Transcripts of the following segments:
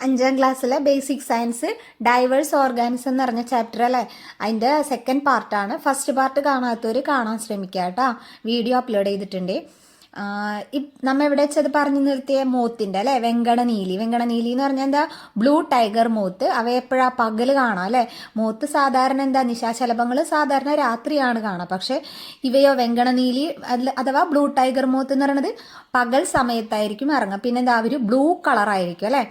അഞ്ചാം ക്ലാസ്സിലെ basic science diverse organism എന്ന് പറഞ്ഞ ചാപ്റ്റർ അല്ലേ, അതിൻ്റെ സെക്കൻഡ് പാർട്ടാണ്. ഫസ്റ്റ് പാർട്ട് കാണാത്തവർ കാണാൻ ശ്രമിക്കുക കേട്ടോ. വീഡിയോ അപ്ലോഡ് ചെയ്തിട്ടുണ്ട്. നമ്മ എവിടെ വെച്ചത് പറഞ്ഞു നിർത്തിയ മോത്തിൻ്റെ അല്ലേ, വെങ്കടനീലി എന്ന് പറഞ്ഞാൽ എന്താ, ബ്ലൂ ടൈഗർ മോത്ത്. അവ എപ്പോഴാ പകൽ കാണാം അല്ലേ. മോത്ത് സാധാരണ എന്താ, നിശാശലഭങ്ങൾ സാധാരണ രാത്രിയാണ് കാണാം. പക്ഷെ ഇവയോ വെങ്കടനീലി അഥവാ ബ്ലൂ ടൈഗർ മോത്ത് എന്ന് പറയുന്നത് പകൽ സമയത്തായിരിക്കും ഇറങ്ങുക. പിന്നെന്താ, അവർ ബ്ലൂ കളറായിരിക്കും അല്ലേ.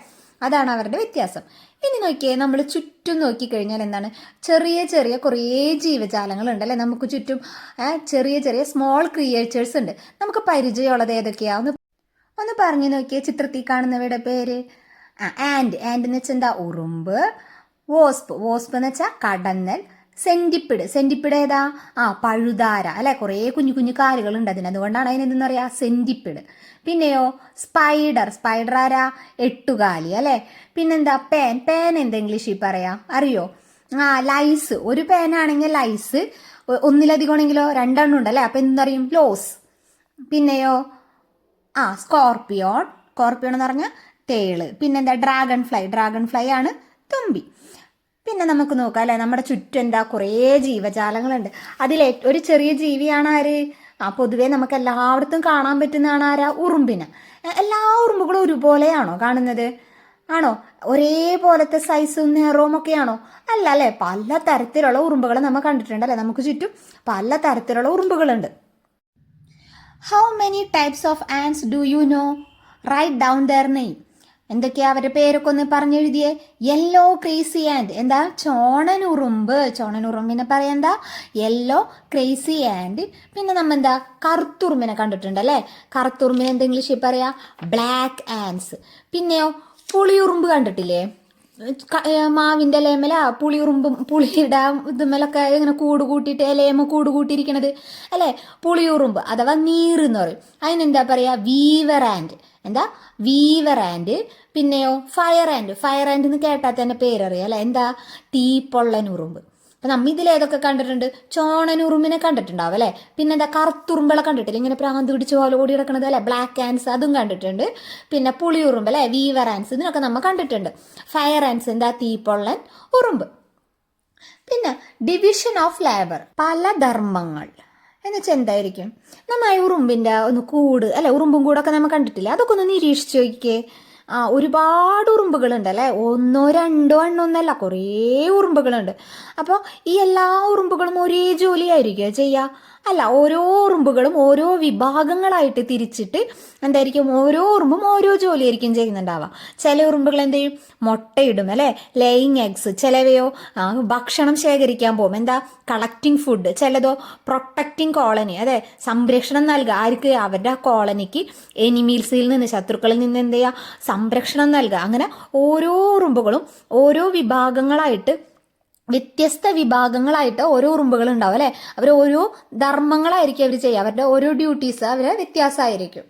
അതാണ് അവരുടെ വ്യത്യാസം. ഇനി നോക്കിയേ, നമ്മൾ ചുറ്റും നോക്കിക്കഴിഞ്ഞാൽ എന്താണ്, ചെറിയ ചെറിയ കുറേ ജീവജാലങ്ങളുണ്ട് അല്ലേ നമുക്ക് ചുറ്റും. ചെറിയ ചെറിയ സ്മോൾ ക്രിയേച്ചേഴ്സ് ഉണ്ട്. നമുക്ക് പരിചയമുള്ളത് ഏതൊക്കെയാ ഒന്ന് പറഞ്ഞു നോക്കിയേ. ചിത്രത്തിൽ കാണുന്നവയുടെ പേര് ആൻഡ് എന്ന് വെച്ചാൽ എന്താ, ഉറുമ്പ്. വോസ്പ് എന്ന് വെച്ചാൽ കടന്നൽ. സെന്റിപ്പിഡ് ഏതാ, പഴുതാര അല്ലെ. കുറേ കുഞ്ഞു കുഞ്ഞു കാലുകളുണ്ട് അതിന്, അതുകൊണ്ടാണ് അതിനെന്തെന്ന് പറയാ, സെന്റിപ്പിഡ്. പിന്നെയോ സ്പൈഡർ ആരാ, എട്ടുകാലി അല്ലെ. പിന്നെന്താ, പേൻ എന്താ ഇംഗ്ലീഷിൽ പറയാ അറിയോ? ലൈസ്. ഒരു പേനാണെങ്കിൽ ലൈസ്, ഒന്നിലധികം ആണെങ്കിലോ രണ്ടെണ്ണം ഉണ്ടല്ലേ, അപ്പൊ എന്തറിയും, ലോസ്. പിന്നെയോ സ്കോർപ്പിയോൺ എന്ന് പറഞ്ഞാൽ തേള്. പിന്നെന്താ, ഡ്രാഗൺ ഫ്ലൈ ആണ് തുമ്പി. പിന്നെ നമുക്ക് നോക്കാം അല്ലെ, നമ്മുടെ ചുറ്റും എന്താ കുറേ ജീവജാലങ്ങളുണ്ട്. അതിലെ ഒരു ചെറിയ ജീവിയാണ് ആര്, പൊതുവെ നമുക്ക് എല്ലായിടത്തും കാണാൻ പറ്റുന്നതാണ് ആരാ, ഉറുമ്പിന്. എല്ലാ ഉറുമ്പുകളും ഒരുപോലെയാണോ കാണുന്നത്? ആണോ? ഒരേപോലത്തെ സൈസും നിറവും ഒക്കെയാണോ? അല്ല അല്ലെ. പല തരത്തിലുള്ള ഉറുമ്പുകൾ നമ്മൾ കണ്ടിട്ടുണ്ട് അല്ലെ. നമുക്ക് ചുറ്റും പല തരത്തിലുള്ള ഉറുമ്പുകളുണ്ട്. How many types of ants do you know? Write down their name. എന്തൊക്കെയാ അവരുടെ പേരൊക്കെ ഒന്ന് പറഞ്ഞെഴുതിയേ. യെല്ലോ ക്രേസി ആൻഡ്, എന്താ, ചോണനുറുമ്പിനെ പറയാ യെല്ലോ ക്രേസി ആൻഡ്. പിന്നെ നമ്മ എന്താ, കറുത്തുറുമ്പിനെ കണ്ടിട്ടുണ്ട് അല്ലേ. കറുത്തുറുമ്പിനെ എന്താ ഇംഗ്ലീഷിൽ പറയാ, ബ്ലാക്ക് ആൻസ്. പിന്നെയോ പുളിയുറുമ്പ് കണ്ടിട്ടില്ലേ, മാവിൻ്റെ ഇലയമല പുളിയുടെ ഇതുമലൊക്കെ ഇങ്ങനെ കൂട് കൂട്ടിയിട്ട് ഇലയമ കൂട് കൂട്ടിയിരിക്കണത് അല്ലേ, പുളിയുറുമ്പ് അഥവാ നീറെന്ന് പറയും. അതിനെന്താ പറയാ, വീവർ ആൻഡ്. പിന്നെയോ ഫയർ ആൻഡ് എന്ന് കേട്ടാൽ തന്നെ പേരറിയാം അല്ലെ, എന്താ, തീപ്പൊള്ളൻ ഉറുമ്പ്. അപ്പൊ നമ്മ ഇതിലേതൊക്കെ കണ്ടിട്ടുണ്ട്, ചോണനുറുമ്പിനെ കണ്ടിട്ടുണ്ടാവും അല്ലെ. പിന്നെന്താ, കറുത്തുറുമ്പുകളെ കണ്ടിട്ടില്ല, ഇങ്ങനെ പ്രാന്ത് പിടിച്ച് പോലെ ഓടി കിടക്കണത് അല്ലെ, ബ്ലാക്ക് ആൻസ്, അതും കണ്ടിട്ടുണ്ട്. പിന്നെ പുളിയുറുമ്പ് അല്ലെ, വീവർ ആൻസ്, ഇതിനൊക്കെ നമ്മൾ കണ്ടിട്ടുണ്ട്. ഫയർ ആൻസ് എന്താ, തീപ്പൊള്ളൻ ഉറുമ്പ്. പിന്നെ ഡിവിഷൻ ഓഫ് ലേബർ, പല ധർമ്മങ്ങൾ എന്ന് വെച്ചാൽ എന്തായിരിക്കും? നമ്മ ഉറുമ്പിന്റെ ഒന്ന് കൂട് അല്ലെ, ഉറുമ്പും കൂടൊക്കെ നമ്മൾ കണ്ടിട്ടില്ല, അതൊക്കെ ഒന്ന് നിരീക്ഷിച്ച് നോക്കിയേ. ഒരുപാട് ഉറുമ്പുകളുണ്ട് അല്ലെ, ഒന്നോ രണ്ടോ എണ്ണൊന്നല്ല, കുറേ ഉറുമ്പുകളുണ്ട്. അപ്പോൾ ഈ എല്ലാ ഉറുമ്പുകളും ഒരേ ജോലിയായിരിക്കുമോ ചെയ്യുക? അല്ല, ഓരോ ഉറുമ്പുകളും ഓരോ വിഭാഗങ്ങളായിട്ട് തിരിച്ചിട്ട് എന്തായിരിക്കും, ഓരോ ഉറുമ്പും ഓരോ ജോലിയായിരിക്കും ചെയ്യുന്നുണ്ടാവുക. ചില ഉറുമ്പുകൾ എന്ത് ചെയ്യും, മുട്ടയിടും അല്ലെ, ലേയിങ് എഗ്സ്. ചിലവയോ ഭക്ഷണം ശേഖരിക്കാൻ പോകും, എന്താ, കളക്ടിങ് ഫുഡ്. ചിലതോ പ്രൊട്ടക്റ്റിംഗ് കോളനി, അതെ, സംരക്ഷണം നൽകുക. ആർക്ക്? അവരുടെ ആ കോളനിക്ക് എനിമീൽസിൽ നിന്ന്, ശത്രുക്കളിൽ നിന്ന് എന്ത് ചെയ്യുക, സംരക്ഷണം നൽകുക. അങ്ങനെ ഓരോ ഉറുമ്പുകളും ഓരോ വിഭാഗങ്ങളായിട്ട്, വ്യത്യസ്ത വിഭാഗങ്ങളായിട്ട് ഓരോ ഉറുമ്പുകൾ ഉണ്ടാവും അല്ലെ. അവർ ഓരോ ധർമ്മങ്ങളായിരിക്കും അവർ ചെയ്യുക, അവരുടെ ഓരോ ഡ്യൂട്ടീസ് അവരെ വ്യത്യാസമായിരിക്കും.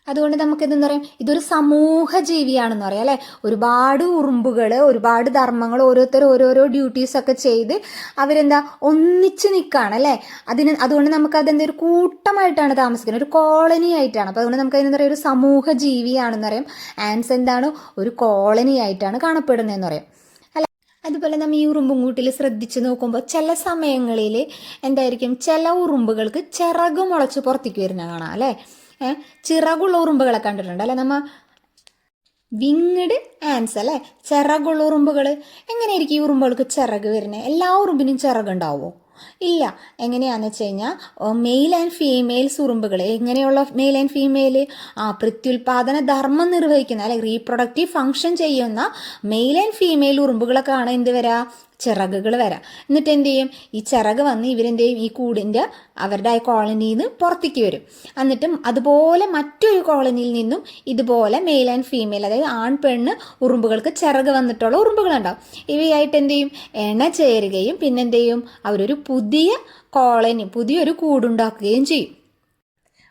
അതുകൊണ്ട് നമുക്ക് എന്തെന്ന് പറയാം, ഇതൊരു സമൂഹ ജീവിയാണെന്ന് പറയാം അല്ലെ. ഒരുപാട് ഉറുമ്പുകൾ, ഒരുപാട് ധർമ്മങ്ങൾ, ഓരോരുത്തർ ഓരോരോ ഡ്യൂട്ടീസ് ഒക്കെ ചെയ്ത് അവരെന്താ ഒന്നിച്ച് നിൽക്കുകയാണ് അല്ലെ. അതുകൊണ്ട് നമുക്ക് അതെന്താ, ഒരു കൂട്ടമായിട്ടാണ് താമസിക്കുന്നത്, ഒരു കോളനി ആയിട്ടാണ്. അപ്പൊ അതുകൊണ്ട് നമുക്ക് അതിനെന്താ പറയുക, ഒരു സമൂഹ ജീവിയാണെന്ന് പറയാം. ആൻസ് എന്താണ്, ഒരു കോളനി ആയിട്ടാണ് കാണപ്പെടുന്നതെന്ന് പറയാം. അതുപോലെ നമ്മൾ ഈ ഉറുമ്പും കൂട്ടിൽ ശ്രദ്ധിച്ച് നോക്കുമ്പോൾ ചില സമയങ്ങളിൽ എന്തായിരിക്കും, ചില ഉറുമ്പുകൾക്ക് ചിറക് മുളച്ച് പുറത്തേക്ക് വരുന്ന കാണാം അല്ലേ. ചിറകുള്ള ഉറുമ്പുകളെ കണ്ടിട്ടുണ്ട് അല്ലെ നമ്മ, വിങ്ഡ് ആൻസ് അല്ലെ, ചിറകുള്ള ഉറുമ്പുകൾ. എങ്ങനെയായിരിക്കും ഈ ഉറുമ്പുകൾക്ക് ചിറക് വരുന്നത്? എല്ലാ ഉറുമ്പിനും ചിറകുണ്ടാവുമോ? ഇല്ല. എങ്ങനെയാണെന്ന് വെച്ച് കഴിഞ്ഞാൽ മെയിൽ ആൻഡ് ഫീമെയിൽസ് ഉറുമ്പുകൾ, എങ്ങനെയുള്ള മെയിൽ ആൻഡ് ഫീമെയിൽ, പ്രത്യുൽപാദന ധർമ്മം നിർവഹിക്കുന്ന അല്ലെ, റീപ്രൊഡക്റ്റീവ് ഫംഗ്ഷൻ ചെയ്യുന്ന മെയിൽ ആൻഡ് ഫീമെയിൽ ഉറുമ്പുകളൊക്കെ ആണ് എന്ത് വരാ, ചിറകുകൾ വരാം. എന്നിട്ട് എന്ത് ചെയ്യും, ഈ ചിറക് വന്ന് ഇവരെന്ത് ചെയ്യും, ഈ കൂടിൻ്റെ അവരുടെ ആ കോളനിയിൽ നിന്ന് പുറത്തേക്ക് വരും. എന്നിട്ടും അതുപോലെ മറ്റൊരു കോളനിയിൽ നിന്നും ഇതുപോലെ മെയിൽ ആൻഡ് ഫീമെയിൽ, അതായത് ആൺ പെണ്ണ് ഉറുമ്പുകൾക്ക് ചിറക് വന്നിട്ടുള്ള ഉറുമ്പുകളുണ്ടാവും. ഇവയായിട്ട് എന്ത് ചെയ്യും, ഇണ ചേരുകയും പിന്നെ എന്ത് ചെയ്യും, അവരൊരു പുതിയ കോളനി, പുതിയൊരു കൂടുണ്ടാക്കുകയും ചെയ്യും.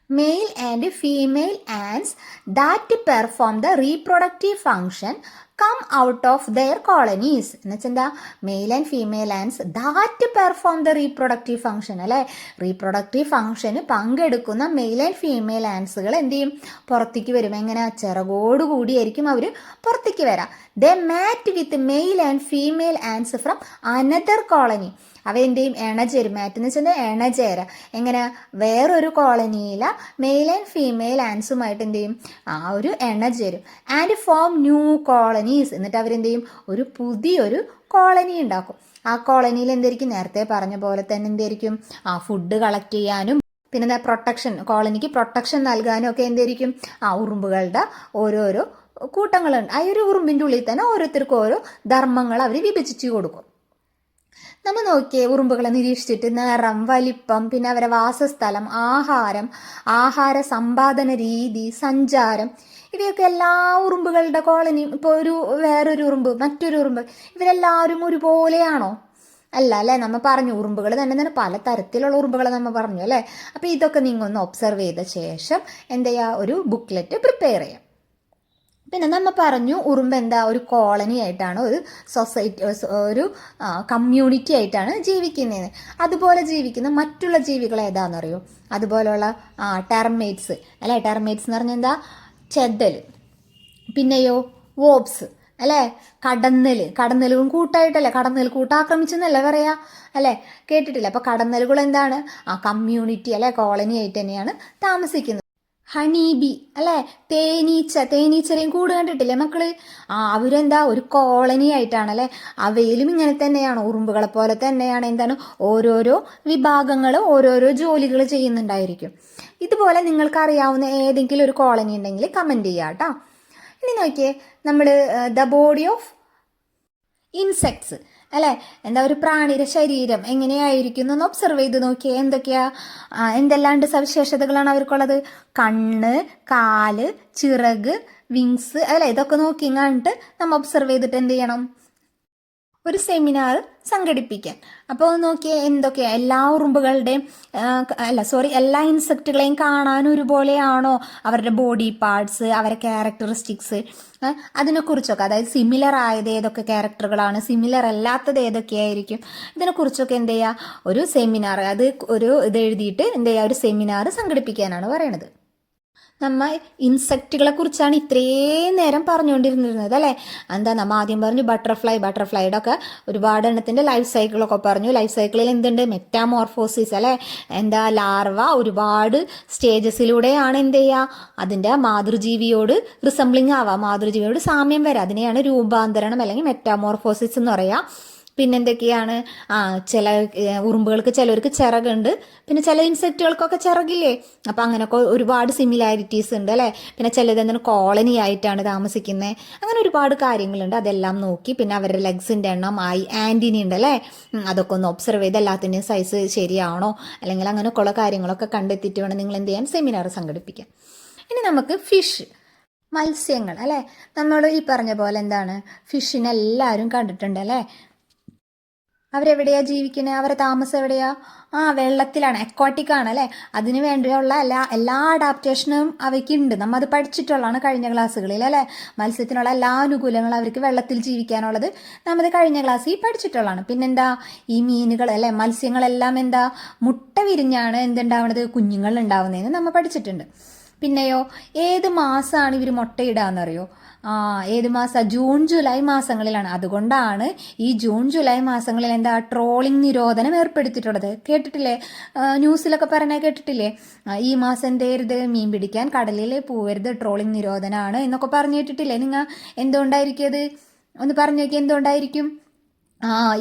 Male and female ants that perform the reproductive function come out of their colonies എന്ന് വെച്ചാൽ എന്താ, male and female ants that perform the reproductive function അല്ലെ. റീപ്രൊഡക്റ്റീവ് ഫംഗ്ഷന് പങ്കെടുക്കുന്ന മെയിൽ ആൻഡ് ഫീമെയിൽ ആൻസുകൾ എന്ത് ചെയ്യും, പുറത്തേക്ക് വരും. എങ്ങനെ, ചിറകോടുകൂടിയായിരിക്കും അവർ പുറത്തേക്ക് വരാം. They mate with male and female ants from another colony. അവ എന്ത് ചെയ്യും, ഇണചേരും. മാറ്റ് എന്ന് വെച്ചാൽ ഇണചേര. എങ്ങനെ, വേറൊരു കോളനിയിലെ മെയിൽ ആൻഡ് ഫീമെയിൽ ആൻസുമായിട്ട് എന്ത് ചെയ്യും, ആ ഒരു ഇണചേരും. And form new colonies. എന്നിട്ട് അവരെന്ത് ചെയ്യും, ഒരു പുതിയൊരു കോളനി ഉണ്ടാക്കും. ആ കോളനിയിൽ എന്തായിരിക്കും, നേരത്തെ പറഞ്ഞ പോലെ തന്നെ എന്തായിരിക്കും, ആ ഫുഡ് കളക്ട് ചെയ്യാനും പിന്നെ എന്താ പ്രൊട്ടക്ഷൻ, കോളനിക്ക് പ്രൊട്ടക്ഷൻ നൽകാനും ഒക്കെ എന്തായിരിക്കും, ആ ഉറുമ്പുകളുടെ ഓരോരോ കൂട്ടങ്ങളുണ്ട്. ആ ഒരു ഉറുമ്പിൻ്റെ ഉള്ളിൽ തന്നെ ഓരോരുത്തർക്കും ഓരോ ധർമ്മങ്ങൾ അവർ വിഭജിച്ച് കൊടുക്കും. നമ്മൾ നോക്കിയേ, ഉറുമ്പുകളെ നിരീക്ഷിച്ചിട്ട് നിറം, വലിപ്പം, പിന്നെ അവരെ വാസസ്ഥലം, ആഹാര സമ്പാദന രീതി, സഞ്ചാരം, ഇവയൊക്കെ എല്ലാ ഉറുമ്പുകളുടെ കോളനിയും. ഇപ്പോൾ വേറൊരു ഉറുമ്പ്, മറ്റൊരു ഉറുമ്പ്, ഇവരെല്ലാവരും ഒരുപോലെയാണോ? അല്ല അല്ലേ. നമ്മൾ പറഞ്ഞു ഉറുമ്പുകൾ തന്നെ പല തരത്തിലുള്ള ഉറുമ്പുകളെ നമ്മൾ പറഞ്ഞു അല്ലേ. അപ്പോൾ ഇതൊക്കെ നിങ്ങൾ ഒന്ന് ഒബ്സർവ് ചെയ്ത ശേഷം എന്ത് ചെയ്യുക, ഒരു ബുക്ക്ലെറ്റ് പ്രിപ്പയർ ചെയ്യാം. പിന്നെ നമ്മൾ പറഞ്ഞു ഉറുമ്പ് എന്താ, ഒരു കോളനി ആയിട്ടാണ്, ഒരു സൊസൈറ്റി, ഒരു കമ്മ്യൂണിറ്റി ആയിട്ടാണ് ജീവിക്കുന്നത്. അതുപോലെ ജീവിക്കുന്ന മറ്റുള്ള ജീവികൾ ഏതാണെന്നറിയോ? അതുപോലെയുള്ള ടെർമേറ്റ്സ് അല്ലേ. ടെർമേറ്റ്സ് എന്ന് പറഞ്ഞാൽ എന്താ, ചെതൽ. പിന്നെയോ വോബ്സ് അല്ലേ. കടന്നലുകളും കൂട്ടായിട്ടല്ലേ, കടന്നൽ കൂട്ടാക്രമിച്ചെന്നല്ലേ പറയാ അല്ലേ, കേട്ടിട്ടില്ല. അപ്പോൾ കടന്നലുകൾ എന്താണ്, കമ്മ്യൂണിറ്റി അല്ലെ, കോളനി ആയിട്ട് തന്നെയാണ് താമസിക്കുന്നത്. ഹണീബി അല്ലേ, തേനീച്ചരെയും കൂട് കണ്ടിട്ടില്ലേ മക്കള്? അവരെന്താ, ഒരു കോളനി ആയിട്ടാണല്ലേ. അവയിലും ഇങ്ങനെ തന്നെയാണ്, ഉറുമ്പുകളെ പോലെ തന്നെയാണ് എന്താണ്, ഓരോരോ വിഭാഗങ്ങൾ ഓരോരോ ജോലികൾ ചെയ്യുന്നുണ്ടായിരിക്കും. ഇതുപോലെ നിങ്ങൾക്ക് അറിയാവുന്ന ഏതെങ്കിലും ഒരു കോളനി ഉണ്ടെങ്കിൽ കമന്റ് ചെയ്യാം കേട്ടോ. ഇനി നോക്കിയേ, നമ്മൾ ദ ബോഡി ഓഫ് ഇൻസെക്ട്സ് അല്ലേ, എന്താ, ഒരു പ്രാണിയുടെ ശരീരം എങ്ങനെയായിരിക്കും എന്ന് ഒബ്സർവ് ചെയ്ത് നോക്കിയേ. എന്തെല്ലാണ്ട് സവിശേഷതകളാണ് അവർക്കുള്ളത്? കണ്ണ്, കാല്, ചിറക്, വിങ്സ് അല്ലേ. ഇതൊക്കെ നോക്കി കണ്ടിട്ട് നമ്മൾ ഒബ്സർവ് ചെയ്തിട്ട് എന്ത് ചെയ്യണം, ഒരു സെമിനാർ സംഘടിപ്പിക്കാൻ. അപ്പോൾ നോക്കിയേ, എന്തൊക്കെയാ എല്ലാ ഉറുമ്പുകളുടെയും എല്ലാ ഇൻസെക്റ്റുകളെയും കാണാൻ ഒരുപോലെയാണോ അവരുടെ ബോഡി പാർട്സ്, അവരുടെ ക്യാരക്ടറിസ്റ്റിക്സ്, അതിനെക്കുറിച്ചൊക്കെ, അതായത് സിമിലർ ആയത് ഏതൊക്കെ ക്യാരക്ടറുകളാണ്, സിമിലർ അല്ലാത്തത് ഏതൊക്കെയായിരിക്കും, ഇതിനെക്കുറിച്ചൊക്കെ എന്ത് ചെയ്യുക, ഒരു സെമിനാർ, ഇത് എഴുതിയിട്ട് എന്ത് ചെയ്യുക, ഒരു സെമിനാർ സംഘടിപ്പിക്കാനാണ് പറയണത്. നമ്മൾ ഇൻസെക്റ്റുകളെ കുറിച്ചാണ് ഇത്രയും നേരം പറഞ്ഞുകൊണ്ടിരുന്നത് അല്ലേ. എന്താ, നമ്മൾ ആദ്യം പറഞ്ഞു ബട്ടർഫ്ലൈയുടെ ഒക്കെ ഒരുപാട് എണ്ണത്തിൻ്റെ ലൈഫ് സൈക്കിളൊക്കെ പറഞ്ഞു. ലൈഫ് സൈക്കിളിൽ എന്തുണ്ട്, മെറ്റാമോർഫോസിസ് അല്ലേ. എന്താ, ലാർവ ഒരുപാട് സ്റ്റേജസിലൂടെയാണ് എന്ത് ചെയ്യുക, അതിൻ്റെ മാതൃജീവിയോട് റിസംബ്ലിങ് ആവുക, മാതൃജീവിയോട് സാമ്യം വരാം. അതിനെയാണ് രൂപാന്തരണം അല്ലെങ്കിൽ മെറ്റാമോർഫോസിസ് എന്ന് പറയാം. പിന്നെന്തൊക്കെയാണ്, ചില ഉറുമ്പുകൾക്ക് ചിലർക്ക് ചിറകുണ്ട്, പിന്നെ ചില ഇൻസെക്റ്റുകൾക്കൊക്കെ ചിറകില്ലേ. അപ്പം അങ്ങനെയൊക്കെ ഒരുപാട് സിമിലാരിറ്റീസ് ഉണ്ട് അല്ലേ. പിന്നെ ചിലത് എന്താണ്, കോളനി ആയിട്ടാണ് താമസിക്കുന്നത്. അങ്ങനെ ഒരുപാട് കാര്യങ്ങളുണ്ട്. അതെല്ലാം നോക്കി, പിന്നെ അവരുടെ ലെഗ്സിൻ്റെ എണ്ണം, ആൻറ്റിനി ഉണ്ട് അല്ലേ, അതൊക്കെ ഒന്ന് ഒബ്സർവ് ചെയ്ത് എല്ലാത്തിൻ്റെയും സൈസ് ശരിയാണോ, അല്ലെങ്കിൽ അങ്ങനെയൊക്കെയുള്ള കാര്യങ്ങളൊക്കെ കണ്ടെത്തിയിട്ട് വേണം നിങ്ങൾ എന്ത് ചെയ്യാൻ, സെമിനാർ സംഘടിപ്പിക്കാം. ഇനി നമുക്ക് ഫിഷ്, മത്സ്യങ്ങൾ അല്ലേ. നമ്മൾ ഈ പറഞ്ഞ പോലെ എന്താണ്, ഫിഷിനെ എല്ലാവരും കണ്ടിട്ടുണ്ട് അല്ലേ. അവരെവിടെയാ ജീവിക്കുന്നത്, അവരെ താമസം എവിടെയാ, വെള്ളത്തിലാണ്, അക്വാട്ടിക് ആണ് അല്ലേ. അതിന് വേണ്ടിയുള്ള എല്ലാ അഡാപ്റ്റേഷനും അവയ്ക്കുണ്ട്. നമ്മൾ അത് പഠിച്ചിട്ടുള്ളതാണ് കഴിഞ്ഞ ക്ലാസ്സുകളിൽ അല്ലേ. മത്സ്യത്തിനുള്ള എല്ലാ അനുകൂലങ്ങളും അവർക്ക് വെള്ളത്തിൽ ജീവിക്കാനുള്ളത് നമ്മൾ കഴിഞ്ഞ ക്ലാസ്സിൽ പഠിച്ചിട്ടുള്ളതാണ്. പിന്നെന്താ, ഈ മീനുകൾ അല്ലേ, മത്സ്യങ്ങളെല്ലാം എന്താ, മുട്ട വിരിഞ്ഞാണ് എന്തുണ്ടാവുന്നത്, കുഞ്ഞുങ്ങൾ ഉണ്ടാവുന്നതെന്ന് നമ്മൾ പഠിച്ചിട്ടുണ്ട്. പിന്നെയോ, ഏത് മാസമാണ് ഇവർ മുട്ടയിടാന്നറിയോ? ഏത് മാസം, ജൂൺ ജൂലൈ മാസങ്ങളിലാണ്. അതുകൊണ്ടാണ് ഈ ജൂൺ ജൂലൈ മാസങ്ങളിൽ എന്താ, ട്രോളിംഗ് നിരോധനം ഏർപ്പെടുത്തിയിട്ടുള്ളത്. കേട്ടിട്ടില്ലേ, ന്യൂസിലൊക്കെ പറഞ്ഞാൽ കേട്ടിട്ടില്ലേ, ഈ മാസം എന്ത് ചെയ്യരുത്, മീൻ പിടിക്കാൻ കടലിൽ പോവരുത്, ട്രോളിംഗ് നിരോധനമാണ് എന്നൊക്കെ പറഞ്ഞു കേട്ടിട്ടില്ലേ നിങ്ങൾ? എന്തുകൊണ്ടായിരിക്കും അത്, ഒന്ന് പറഞ്ഞു നോക്കി, എന്തുകൊണ്ടായിരിക്കും?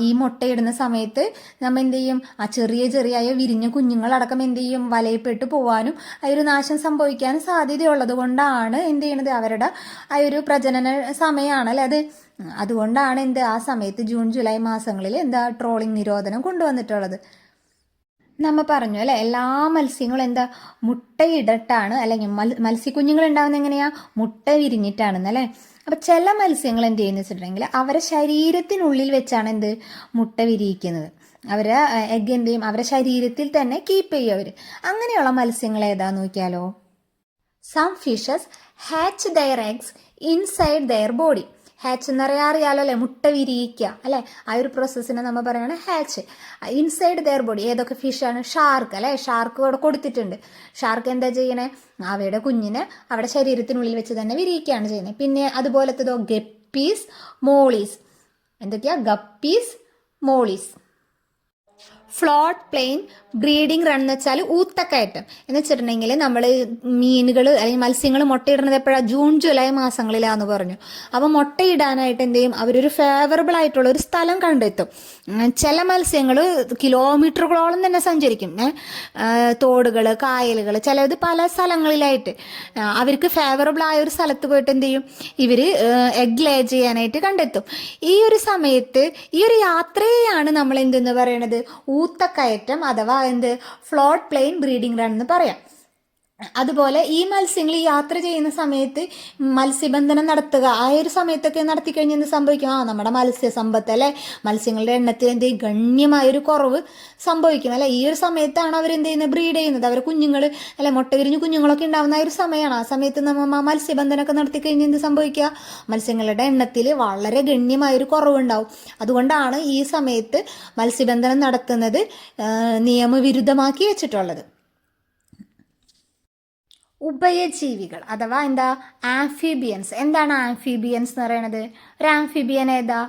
ഈ മുട്ടയിടുന്ന സമയത്ത് നമ്മൾ എന്ത് ചെയ്യും, ചെറിയ വിരിഞ്ഞ കുഞ്ഞുങ്ങളടക്കം എന്ത് ചെയ്യും, വലയപ്പെട്ട് പോവാനും ഒരു നാശം സംഭവിക്കാനും സാധ്യതയുള്ളത് കൊണ്ടാണ് എന്ത് ചെയ്യണത്, അവരുടെ ഒരു പ്രജനന സമയമാണല്ലേ അത്. അതുകൊണ്ടാണ് ആ സമയത്ത് ജൂൺ ജൂലൈ മാസങ്ങളിൽ ട്രോളിംഗ് നിരോധനം കൊണ്ടുവന്നിട്ടുള്ളത്. നമ്മൾ പറഞ്ഞു അല്ലേ, എല്ലാ മത്സ്യങ്ങളും മുട്ടയിടട്ടാണ്, അല്ലെങ്കിൽ മത്സ്യക്കുഞ്ഞുങ്ങൾ ഉണ്ടാകുന്നത് എങ്ങനെയാ, മുട്ട വിരിഞ്ഞിട്ടാണെന്നല്ലേ. അപ്പം ചില മത്സ്യങ്ങൾ എന്ത് ചെയ്യുന്ന വെച്ചിട്ടുണ്ടെങ്കിൽ അവരെ ശരീരത്തിനുള്ളിൽ വെച്ചാണ് മുട്ട വിരിയിക്കുന്നത്. അവരെ എഗ് എന്ത് ചെയ്യും, അവരെ ശരീരത്തിൽ തന്നെ കീപ്പ് ചെയ്യും അവർ. അങ്ങനെയുള്ള മത്സ്യങ്ങൾ ഏതാന്ന് നോക്കിയാലോ. Some fishes hatch their eggs inside their body. Hatch എന്ന് പറയാൻ അറിയാലോ അല്ലേ, മുട്ട വിരിയിക്കുക അല്ലേ, ആ ഒരു പ്രോസസ്സിനെ നമ്മൾ പറയുകയാണ് ഹാച്ച്. ഇൻസൈഡ് ദെയർ ബോഡി ഏതൊക്കെ ഫിഷാണ്? ഷാർക്ക് അല്ലേ, ഷാർക്ക് ഇവിടെ കൊടുത്തിട്ടുണ്ട്. ഷാർക്ക് എന്താ ചെയ്യണേ? അവയുടെ കുഞ്ഞിനെ അവിടെ ശരീരത്തിനുള്ളിൽ വെച്ച് തന്നെ വിരിയിക്കുകയാണ് ചെയ്യുന്നത്. പിന്നെ അതുപോലത്തതോ ഗപ്പീസ്, മോളീസ്. എന്തൊക്കെയാ? Guppies, mollies. Flood plain breeding run എന്ന് വെച്ചാൽ ഊത്തക്കയറ്റം എന്ന് വെച്ചിട്ടുണ്ടെങ്കിൽ നമ്മൾ മീനുകൾ അല്ലെങ്കിൽ മത്സ്യങ്ങൾ മുട്ടയിടുന്നത് എപ്പോഴാണ്? ജൂൺ ജൂലൈ മാസങ്ങളിലാന്ന് പറഞ്ഞു. അപ്പോൾ മുട്ടയിടാനായിട്ട് എന്ത് ചെയ്യും? അവരൊരു ഫേവറബിൾ ആയിട്ടുള്ള ഒരു സ്ഥലം കണ്ടെത്തും. ചില മത്സ്യങ്ങൾ കിലോമീറ്ററുകളോളം തന്നെ സഞ്ചരിക്കും. തോടുകൾ, കായലുകൾ, ചിലത് പല സ്ഥലങ്ങളിലായിട്ട് അവർക്ക് ഫേവറബിൾ ആയ ഒരു സ്ഥലത്ത് പോയിട്ട് എന്ത് ചെയ്യും? ഇവർ എഗ് ലേ ചെയ്യാനായിട്ട് കണ്ടെത്തും. ഈ ഒരു സമയത്ത് ഈ ഒരു യാത്രയെയാണ് നമ്മൾ എന്തെന്ന് പറയണത്? ഊത്തക്കയറ്റം അഥവാ ഫ്ലോട്ട് പ്ലെയിൻ ബ്രീഡിംഗ് റൺ എന്ന് പറയാം. അതുപോലെ ഈ മത്സ്യങ്ങൾ ഈ യാത്ര ചെയ്യുന്ന സമയത്ത് മത്സ്യബന്ധനം നടത്തുക, ആ ഒരു സമയത്തൊക്കെ നടത്തിക്കഴിഞ്ഞാൽ എന്ത് സംഭവിക്കും? നമ്മുടെ മത്സ്യസമ്പത്ത് അല്ലെ, മത്സ്യങ്ങളുടെ എണ്ണത്തിൽ എന്ത് ചെയ്യും? ഗണ്യമായൊരു കുറവ് സംഭവിക്കും അല്ലെ. ഈ ഒരു സമയത്താണ് അവർ എന്ത് ചെയ്യുന്നത്? ബ്രീഡ് ചെയ്യുന്നത്. അവർ കുഞ്ഞുങ്ങൾ അല്ലെ, മുട്ട വിരിഞ്ഞ് കുഞ്ഞുങ്ങളൊക്കെ ഉണ്ടാകുന്ന ആ ഒരു സമയമാണ്. ആ സമയത്ത് നമ്മൾ മത്സ്യബന്ധനമൊക്കെ നടത്തി കഴിഞ്ഞാൽ എന്ത് സംഭവിക്കുക? മത്സ്യങ്ങളുടെ എണ്ണത്തിൽ വളരെ ഗണ്യമായൊരു കുറവുണ്ടാവും. അതുകൊണ്ടാണ് ഈ സമയത്ത് മത്സ്യബന്ധനം നടത്തുന്നത് നിയമവിരുദ്ധമാക്കി വെച്ചിട്ടുള്ളത്. ഉഭയജീവികൾ അഥവാ ആംഫിബിയൻസ്. എന്താണ് ആംഫിബിയൻസ് എന്ന് പറയുന്നത്? ഒരു ആംഫിബിയൻ ഏതാ?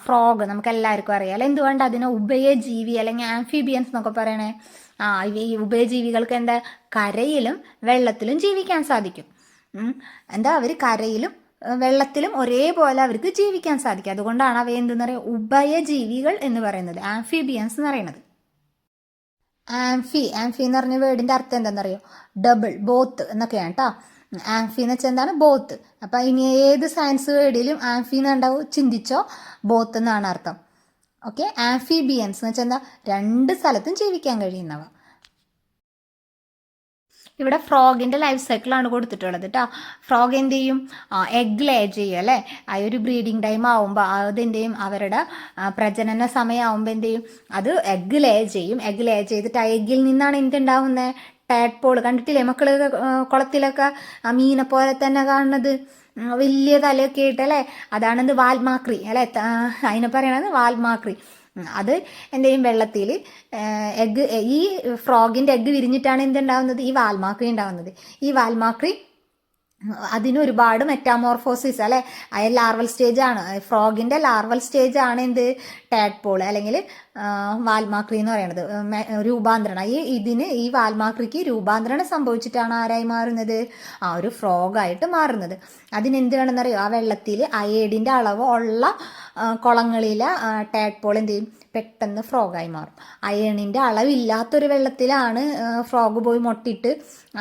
ഫ്രോഗ്. നമുക്ക് എല്ലാവർക്കും അറിയാം. എന്തുകൊണ്ട് അതിനെ ഉഭയജീവി അല്ലെങ്കിൽ ആംഫിബിയൻസ് എന്നൊക്കെ പറയണേ? ഈ ഉഭയജീവികൾക്ക് കരയിലും വെള്ളത്തിലും ജീവിക്കാൻ സാധിക്കും. അവർ കരയിലും വെള്ളത്തിലും ഒരേപോലെ അവർക്ക് ജീവിക്കാൻ സാധിക്കും. അതുകൊണ്ടാണ് അവ എന്തെന്ന് പറയുക? ഉഭയജീവികൾ എന്ന് പറയുന്നത്, ആംഫിബിയൻസ് എന്ന് പറയുന്നത്. ആംഫി എന്ന് പറഞ്ഞ വേർഡിന്റെ അർത്ഥം എന്താണെന്നറിയോ? ഡബിൾ, ബോത്ത് എന്നൊക്കെയാണ് കേട്ടോ. ആംഫി എന്ന് വെച്ചാൽ എന്താണ്? ബോത്ത്. അപ്പം ഇനി ഏത് സയൻസ് വേർഡിലും ആംഫി എന്നുണ്ടാവും, ചിന്തിച്ചോ, ബോത്ത് എന്നാണ് അർത്ഥം. ഓക്കെ. ആംഫിബിയൻസ് എന്ന് വെച്ചാൽ രണ്ട് സ്ഥലത്തും ജീവിക്കാൻ കഴിയുന്നവ. ഇവിടെ ഫ്രോഗിൻ്റെ ലൈഫ് സൈക്കിളാണ് കൊടുത്തിട്ടുള്ളത് കേട്ടോ. ഫ്രോഗ് എന്ത് ചെയ്യും? എഗ് ലേ ചെയ്യും അല്ലേ. ആ ഒരു ബ്രീഡിങ് ടൈം ആവുമ്പോൾ അതെന്ത് ചെയ്യും? അവരുടെ പ്രജനന സമയമാകുമ്പോൾ എന്ത് ചെയ്യും? അത് എഗ് ലേ ചെയ്യും. എഗ് ലേ ചെയ്തിട്ട് ആ എഗ്ഗിൽ നിന്നാണ് എന്തുണ്ടാവുന്നത്? ടാഡ്പോൾ. കണ്ടിട്ടില്ലേ മക്കൾ കുളത്തിലൊക്കെ ആ മീനെ പോലെ തന്നെ കാണുന്നത്? വലിയ തലയൊക്കെ ആയിട്ടല്ലേ? അതാണെന്ത്? വാൽമാക്രി അല്ലേ, അതിനെ പറയണത് വാൽമാക്രി. അത് എന്ത് ചെയ്യും? വെള്ളത്തിൽ എഗ്ഗ്, ഈ ഫ്രോഗിൻ്റെ എഗ്ഗ് വിരിഞ്ഞിട്ടാണ് എന്തുണ്ടാവുന്നത്? ഈ വാൽമാക്രി ഉണ്ടാവുന്നത്. ഈ വാൽമാക്രി അതിന് ഒരുപാട് മെറ്റാമോർഫോസിസ് അല്ലെ, ലാർവൽ സ്റ്റേജ് ആണ്. ഫ്രോഗിന്റെ ലാർവൽ സ്റ്റേജ് ആണ് ടാഡ്പോൾ അല്ലെങ്കിൽ വാൽമാക്രി എന്ന് പറയുന്നത്. രൂപാന്തരണം ഈ വാൽമാക്രിക്ക് രൂപാന്തരണം സംഭവിച്ചിട്ടാണ് ആരായി മാറുന്നത്? ഒരു ഫ്രോഗായിട്ട് മാറുന്നത്. അതിനെന്ത് വേണമെന്നറിയോ? ആ വെള്ളത്തിൽ അയേഡിന്റെ അളവ് ഉള്ള കുളങ്ങളിലെ ടാഡ്പോൾ എന്ത് ചെയ്യും? പെട്ടെന്ന് ഫ്രോഗായി മാറും. അയണിന്റെ അളവില്ലാത്തൊരു വെള്ളത്തിലാണ് ഫ്രോഗ് പോയി മുട്ടിട്ട്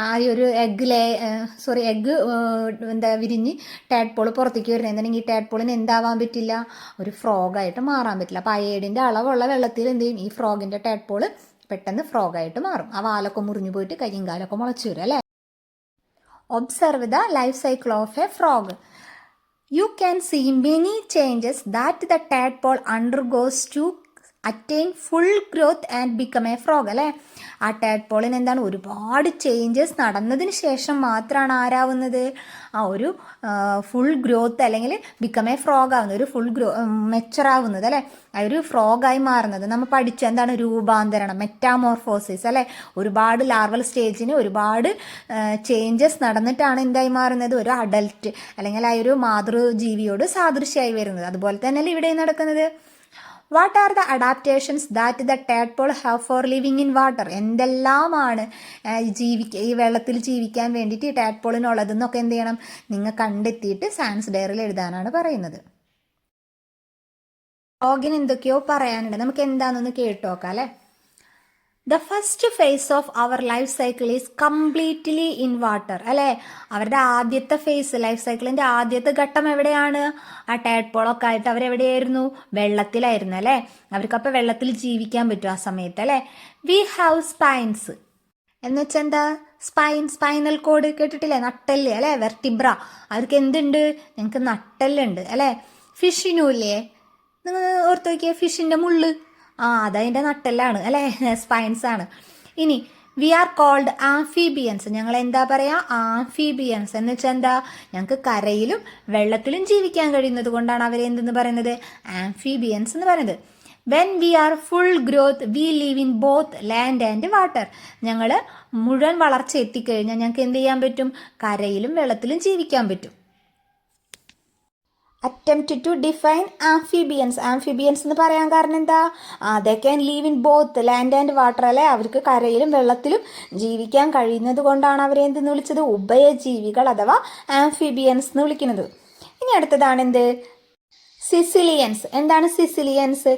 ആ ഒരു എഗ്ഗ് വിരിഞ്ഞ് ടാഡ്പോൾ പുറത്തേക്ക് വരുന്നത്. എന്താണെങ്കിൽ ഈ ടാഡ്പോളിന് എന്താവാൻ പറ്റില്ല? ഒരു ഫ്രോഗായിട്ട് മാറാൻ പറ്റില്ല. അപ്പം അയേഡിന്റെ അളവുള്ള വെള്ളത്തിൽ എന്ത് ചെയ്യും? ഈ ഫ്രോഗിന്റെ ടാഡ്പോൾ പെട്ടെന്ന് ഫ്രോഗായിട്ട് മാറും. ആ വാലൊക്കെ മുറിഞ്ഞു പോയിട്ട് കയ്യും കാലൊക്കെ മുളച്ചു വരും അല്ലേ. Observe the life cycle of A frog. You can see many changes that the tadpole undergoes to attain full growth and become a frog അല്ലേ. ആ ടാഡ്പോളിന് എന്താണ്? ഒരുപാട് ചേഞ്ചസ് നടന്നതിന് ശേഷം മാത്രമാണ് ആരാവുന്നത്? ഒരു ഫുൾ ഗ്രോത്ത് അല്ലെങ്കിൽ ബിക്കം എ ഫ്രോഗ് ആവുന്നത്, ഒരു ഫുൾ മെച്ചർ ആവുന്നത് അല്ലേ, ഒരു ഫ്രോഗായി മാറുന്നത്. നമ്മൾ പഠിച്ച എന്താണ്? രൂപാന്തരണം, മെറ്റാമോർഫോസിസ് അല്ലേ. ഒരുപാട് ലാർവൽ സ്റ്റേജിന് ഒരുപാട് ചേഞ്ചസ് നടന്നിട്ടാണ് എന്തായി മാറുന്നത്? ഒരു അഡൽറ്റ് അല്ലെങ്കിൽ ആ ഒരു മാതൃജീവിയോട് സാദൃശ്യമായി വരുന്നത്. അതുപോലെ തന്നെയല്ലേ ഇവിടെ നടക്കുന്നത്? What are the adaptations that the tadpole have four living in water? എന്തെല്ലാമാണ് ഈ വെള്ളത്തിൽ ജീവിക്കാൻ വേണ്ടിയിട്ട് ഈ ടാഡ്പോളിനുള്ളതെന്നൊക്കെ എന്ത് ചെയ്യണം? നിങ്ങൾ കണ്ടെത്തിയിട്ട് സയൻസ് ഡയറിയിൽ എഴുതാനാണ് പറയുന്നത്. ഫ്രോഗിന് എന്തൊക്കെയോ പറയാനുണ്ട്, നമുക്ക് എന്താണെന്നൊന്ന് കേട്ടു നോക്കാം അല്ലേ. The first phase of their life cycle is completely in water അല്ലേ. അവരുടെ ആദ്യത്തെ ഫേസ്, ലൈഫ് സൈക്കിളിന്റെ ആദ്യത്തെ ഘട്ടം എവിടെയാണ്? ആ ടാഡ്പോളൊക്കെ ആയിട്ട് അവരെവിടെയായിരുന്നു? വെള്ളത്തിലായിരുന്നു അല്ലേ. അവർക്കപ്പോൾ വെള്ളത്തിൽ ജീവിക്കാൻ പറ്റും ആ സമയത്ത് അല്ലേ. വി ഹാവ് സ്പൈൻസ് എന്ന് വെച്ചാൽ എന്താ? സ്പൈനൽ കോഡ് കേട്ടിട്ടില്ലേ? നട്ടെല്ല് അല്ലേ, വെർട്ടിബ്ര. അവർക്ക് എന്തുണ്ട്? ഞങ്ങൾക്ക് നട്ടെല്ലുണ്ട് അല്ലേ. ഫിഷിനുമില്ലേ? നിങ്ങൾ ഓർത്ത് നോക്കിയേ, ഫിഷിന്റെ മുള്ള്, അതതിൻ്റെ നട്ടെല്ലാണ് അല്ലേ, സ്പൈൻസ് ആണ്. ഇനി വി ആർ കോൾഡ് ആംഫീബിയൻസ്. ഞങ്ങൾ എന്താ പറയാ, ആംഫീബിയൻസ് എന്ന് വെച്ചാൽ എന്താ, ഞങ്ങൾക്ക് കരയിലും വെള്ളത്തിലും ജീവിക്കാൻ കഴിയുന്നത് കൊണ്ടാണ് അവരെ എന്തെന്ന് പറയുന്നത്, ആംഫീബിയൻസ് എന്ന് പറയുന്നത്. When we R full growth we live in both land and water. ഞങ്ങൾ മുഴുവൻ വളർച്ച എത്തിക്കഴിഞ്ഞാൽ ഞങ്ങൾക്ക് എന്ത് ചെയ്യാൻ പറ്റും, കരയിലും വെള്ളത്തിലും ജീവിക്കാൻ പറ്റും. Attempt to define amphibians. Amphibians എന്ന് പറയാൻ കാരണം എന്താ, they can live in both land and water, അല്ലെ, അവർക്ക് കരയിലും വെള്ളത്തിലും ജീവിക്കാൻ കഴിയുന്നത് കൊണ്ടാണ് അവരെ എന്തെന്ന് വിളിച്ചത്, ഉഭയജീവികൾ അഥവാ ആംഫിബിയൻസ് എന്ന് വിളിക്കുന്നത്. ഇനി അടുത്തതാണ് എന്ത്, സിസിലിയൻസ്. എന്താണ് സിസിലിയൻസ്?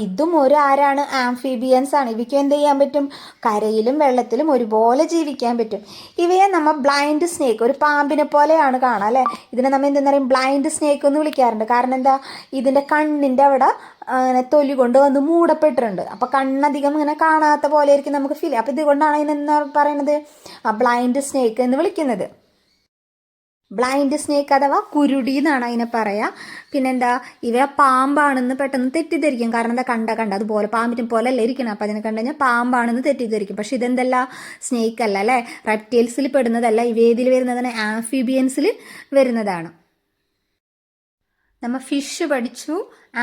ഇതും ഒരു ആരാണ്, ആംഫിബിയൻസ് ആണ്. ഇവയ്ക്ക് എന്ത് ചെയ്യാൻ പറ്റും, കരയിലും വെള്ളത്തിലും ഒരുപോലെ ജീവിക്കാൻ പറ്റും. ഇവയെ നമ്മൾ ബ്ലൈൻഡ് സ്നേക്ക്, ഒരു പാമ്പിനെ പോലെയാണ് കാണാം, അല്ലേ. ഇതിനെ നമ്മൾ എന്തെന്ന് പറയും, ബ്ലൈൻഡ് സ്നേക്ക് എന്ന് വിളിക്കാറുണ്ട്. കാരണം എന്താ, ഇതിൻ്റെ കണ്ണിൻ്റെ അവിടെ അങ്ങനെ തൊലി കൊണ്ട് വന്ന് മൂടപ്പെട്ടിട്ടുണ്ട്. അപ്പോൾ കണ്ണധികം ഇങ്ങനെ കാണാത്ത പോലെ ആയിരിക്കും നമുക്ക് ഫീൽ. അപ്പോൾ ഇതുകൊണ്ടാണ് ഇതിനെന്താ പറയുന്നത്, ബ്ലൈൻഡ് സ്നേക്ക് എന്ന് വിളിക്കുന്നത്. ബ്ലൈൻഡ് സ്നേക്ക് അഥവാ കുരുടി എന്നാണ് അതിനെ പറയാ. പിന്നെന്താ, ഇവ പാമ്പാണെന്ന് പെട്ടെന്ന് തെറ്റിദ്ധരിക്കും. കാരണം എന്താ, കണ്ട അതുപോലെ പാമ്പിനെ പോലെ അല്ല ഇരിക്കണം. അപ്പം അതിനെ കണ്ടു കഴിഞ്ഞാൽ പാമ്പാണെന്ന് തെറ്റിദ്ധരിക്കും. പക്ഷെ ഇതെന്തല്ല, സ്നേക്ക് അല്ല, അല്ലേ, റെപ്റ്റൈൽസിൽ പെടുന്നതല്ല. ഇവേതിൽ വരുന്നതാണ്, ആംഫിബിയൻസിൽ വരുന്നതാണ്. നമ്മൾ ഫിഷ് പഠിച്ചു,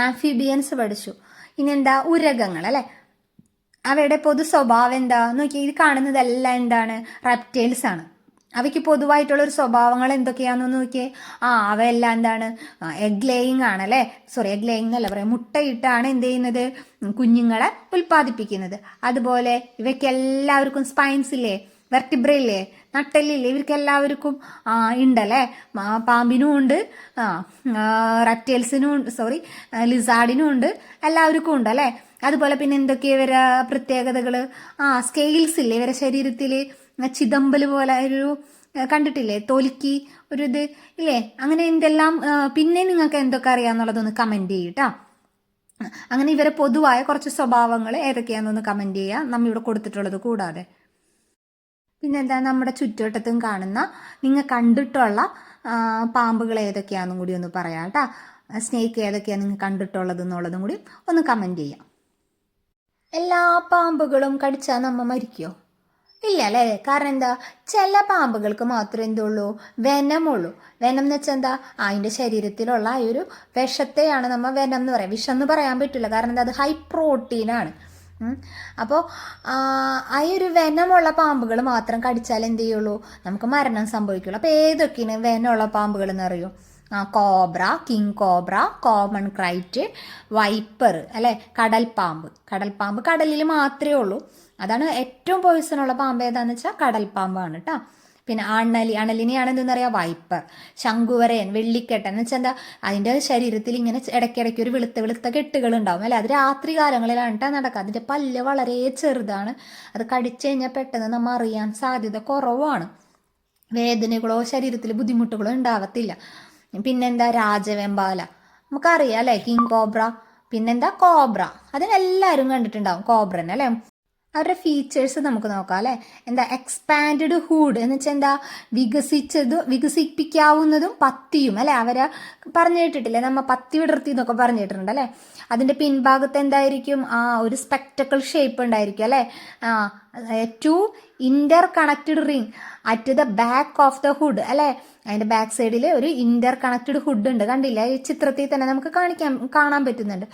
ആംഫിബിയൻസ് പഠിച്ചു. ഇനി എന്താ, ഉരകങ്ങൾ, അല്ലേ. അവയുടെ പൊതു സ്വഭാവം എന്താ നോക്കി, ഇത് കാണുന്നതെല്ലാം എന്താണ്, റെപ്റ്റൈൽസ് ആണ്. അവയ്ക്ക് പൊതുവായിട്ടുള്ളൊരു സ്വഭാവങ്ങൾ എന്തൊക്കെയാണെന്ന് നോക്കിയേ. അവയെല്ലാം എന്താണ്, എഗ് ലേയിങ് ആണ്, അല്ലേ. സോറി, എഗ് ലേയിങ് എന്നല്ല പറയാം, മുട്ടയിട്ടാണ് എന്ത് ചെയ്യുന്നത്, കുഞ്ഞുങ്ങളെ ഉൽപ്പാദിപ്പിക്കുന്നത്. അതുപോലെ ഇവയ്ക്ക് എല്ലാവർക്കും സ്പൈൻസ് ഇല്ലേ, വെർട്ടിബ്രയില്ലേ, നട്ടെല്ലില്ലേ, ഇവർക്ക് എല്ലാവർക്കും ഉണ്ടല്ലേ. പാമ്പിനും ഉണ്ട്, റെപ്റ്റൈൽസിനും ഉണ്ട്, സോറി ലിസാർഡിനും ഉണ്ട്, എല്ലാവർക്കും ഉണ്ട്, അല്ലേ. അതുപോലെ പിന്നെ എന്തൊക്കെയാണ് ഇവരെ പ്രത്യേകതകൾ, സ്കെയിൽസ് ഇല്ലേ ഇവരെ ശരീരത്തിൽ, ചിതമ്പല് പോലെ ഒരു കണ്ടിട്ടില്ലേ, തൊലിക്ക് ഒരു ഇത് ഇല്ലേ, അങ്ങനെ എന്തെല്ലാം. പിന്നെ നിങ്ങൾക്ക് എന്തൊക്കെ അറിയാമെന്നുള്ളതൊന്ന് കമൻറ്റ് ചെയ്യട്ടോ. അങ്ങനെ ഇവരെ പൊതുവായ കുറച്ച് സ്വഭാവങ്ങൾ ഏതൊക്കെയാണെന്നൊന്ന് കമൻറ്റ് ചെയ്യുക, നമ്മൾ ഇവിടെ കൊടുത്തിട്ടുള്ളത് കൂടാതെ. പിന്നെന്താ, നമ്മുടെ ചുറ്റുവട്ടത്തും കാണുന്ന നിങ്ങൾ കണ്ടിട്ടുള്ള പാമ്പുകൾ ഏതൊക്കെയാണെന്നും കൂടി ഒന്ന് പറയാം കേട്ടോ. സ്നേക്ക് ഏതൊക്കെയാണ് നിങ്ങൾ കണ്ടിട്ടുള്ളത് എന്നുള്ളതും കൂടി ഒന്ന് കമൻറ്റ് ചെയ്യാം. എല്ലാ പാമ്പുകളും കടിച്ചാൽ നമ്മ മരിക്കുമോ? ഇല്ല, അല്ലേ. കാരണം എന്താ, ചില പാമ്പുകൾക്ക് മാത്രമേ എന്തുള്ളൂ, വെനമുള്ളൂ. വെനം എന്ന് വെച്ചാൽ എന്താ, അതിൻ്റെ ശരീരത്തിലുള്ള ആ ഒരു വിഷത്തെയാണ് നമ്മൾ വെനം എന്ന് പറയാം. വിഷം എന്ന് പറയാൻ പറ്റില്ല, കാരണം എന്താ, അത് ഹൈ പ്രോട്ടീനാണ്. അപ്പോൾ ആ ഒരു വെനമുള്ള പാമ്പുകൾ മാത്രം കടിച്ചാൽ എന്ത് ചെയ്യുള്ളൂ, നമുക്ക് മരണം സംഭവിക്കുള്ളൂ. അപ്പോൾ ഏതൊക്കെയാണ് വെനമുള്ള പാമ്പുകൾ എന്നറിയോ? Cobra, king cobra, common ക്രൈറ്റ്, wiper, അല്ലേ, കടൽപ്പാമ്പ് കടലിൽ മാത്രമേ ഉള്ളൂ. അതാണ് ഏറ്റവും പോയിസണുള്ള പാമ്പ്. ഏതാന്ന് വെച്ചാൽ കടൽപ്പാമ്പാണ് കേട്ടോ. പിന്നെ അണലിനെയാണ് എന്തെന്നറിയാം, വൈപ്പർ. ശംഖുവരയൻ, വെള്ളിക്കെട്ടൻ എന്ന് വെച്ചാൽ എന്താ, അതിൻ്റെ ശരീരത്തിൽ ഇങ്ങനെ ഇടയ്ക്കിടയ്ക്ക് ഒരു വെളുത്ത കെട്ടുകൾ ഉണ്ടാവും, അല്ലേ. അത് രാത്രി കാലങ്ങളിലാണ് കേട്ടോ നടക്കുക. അതിൻ്റെ പല്ല് വളരെ ചെറുതാണ്. അത് കടിച്ചു കഴിഞ്ഞാൽ പെട്ടെന്ന് നമ്മൾ അറിയാൻ സാധ്യത കുറവാണ്. വേദനകളോ ശരീരത്തിൽ ബുദ്ധിമുട്ടുകളോ ഉണ്ടാവത്തില്ല. പിന്നെന്താ, രാജവെമ്പാല നമുക്കറിയാം, അല്ലേ, കിങ് കോബ്ര. പിന്നെന്താ, കോബ്ര, അതിനെല്ലാവരും കണ്ടിട്ടുണ്ടാവും കോബ്രനെ, അല്ലേ. അവരുടെ ഫീച്ചേഴ്സ് നമുക്ക് നോക്കാം, അല്ലേ. എന്താ, എക്സ്പാൻഡ് ഹൂഡ് എന്ന് വെച്ചാൽ എന്താ, വികസിപ്പിക്കാവുന്നതും പത്തിയും, അല്ലേ. അവരെ പറഞ്ഞു കേട്ടിട്ടില്ലേ, നമ്മ പത്തി വിടർത്തി എന്നൊക്കെ പറഞ്ഞു കേട്ടിട്ടുണ്ട്, അല്ലേ. അതിൻ്റെ പിൻഭാഗത്ത് എന്തായിരിക്കും, ഒരു സ്പെക്ടക്കിൾ ഷേപ്പ് ഉണ്ടായിരിക്കും, അല്ലേ. Two interconnected ring at the back of the hood, അല്ലേ. അതിൻ്റെ ബാക്ക് സൈഡിൽ ഒരു ഇന്റർ കണക്റ്റഡ് ഹുഡ് ഉണ്ട്, കണ്ടില്ല, ഈ ചിത്രത്തിൽ തന്നെ നമുക്ക് കാണാൻ പറ്റുന്നുണ്ട്.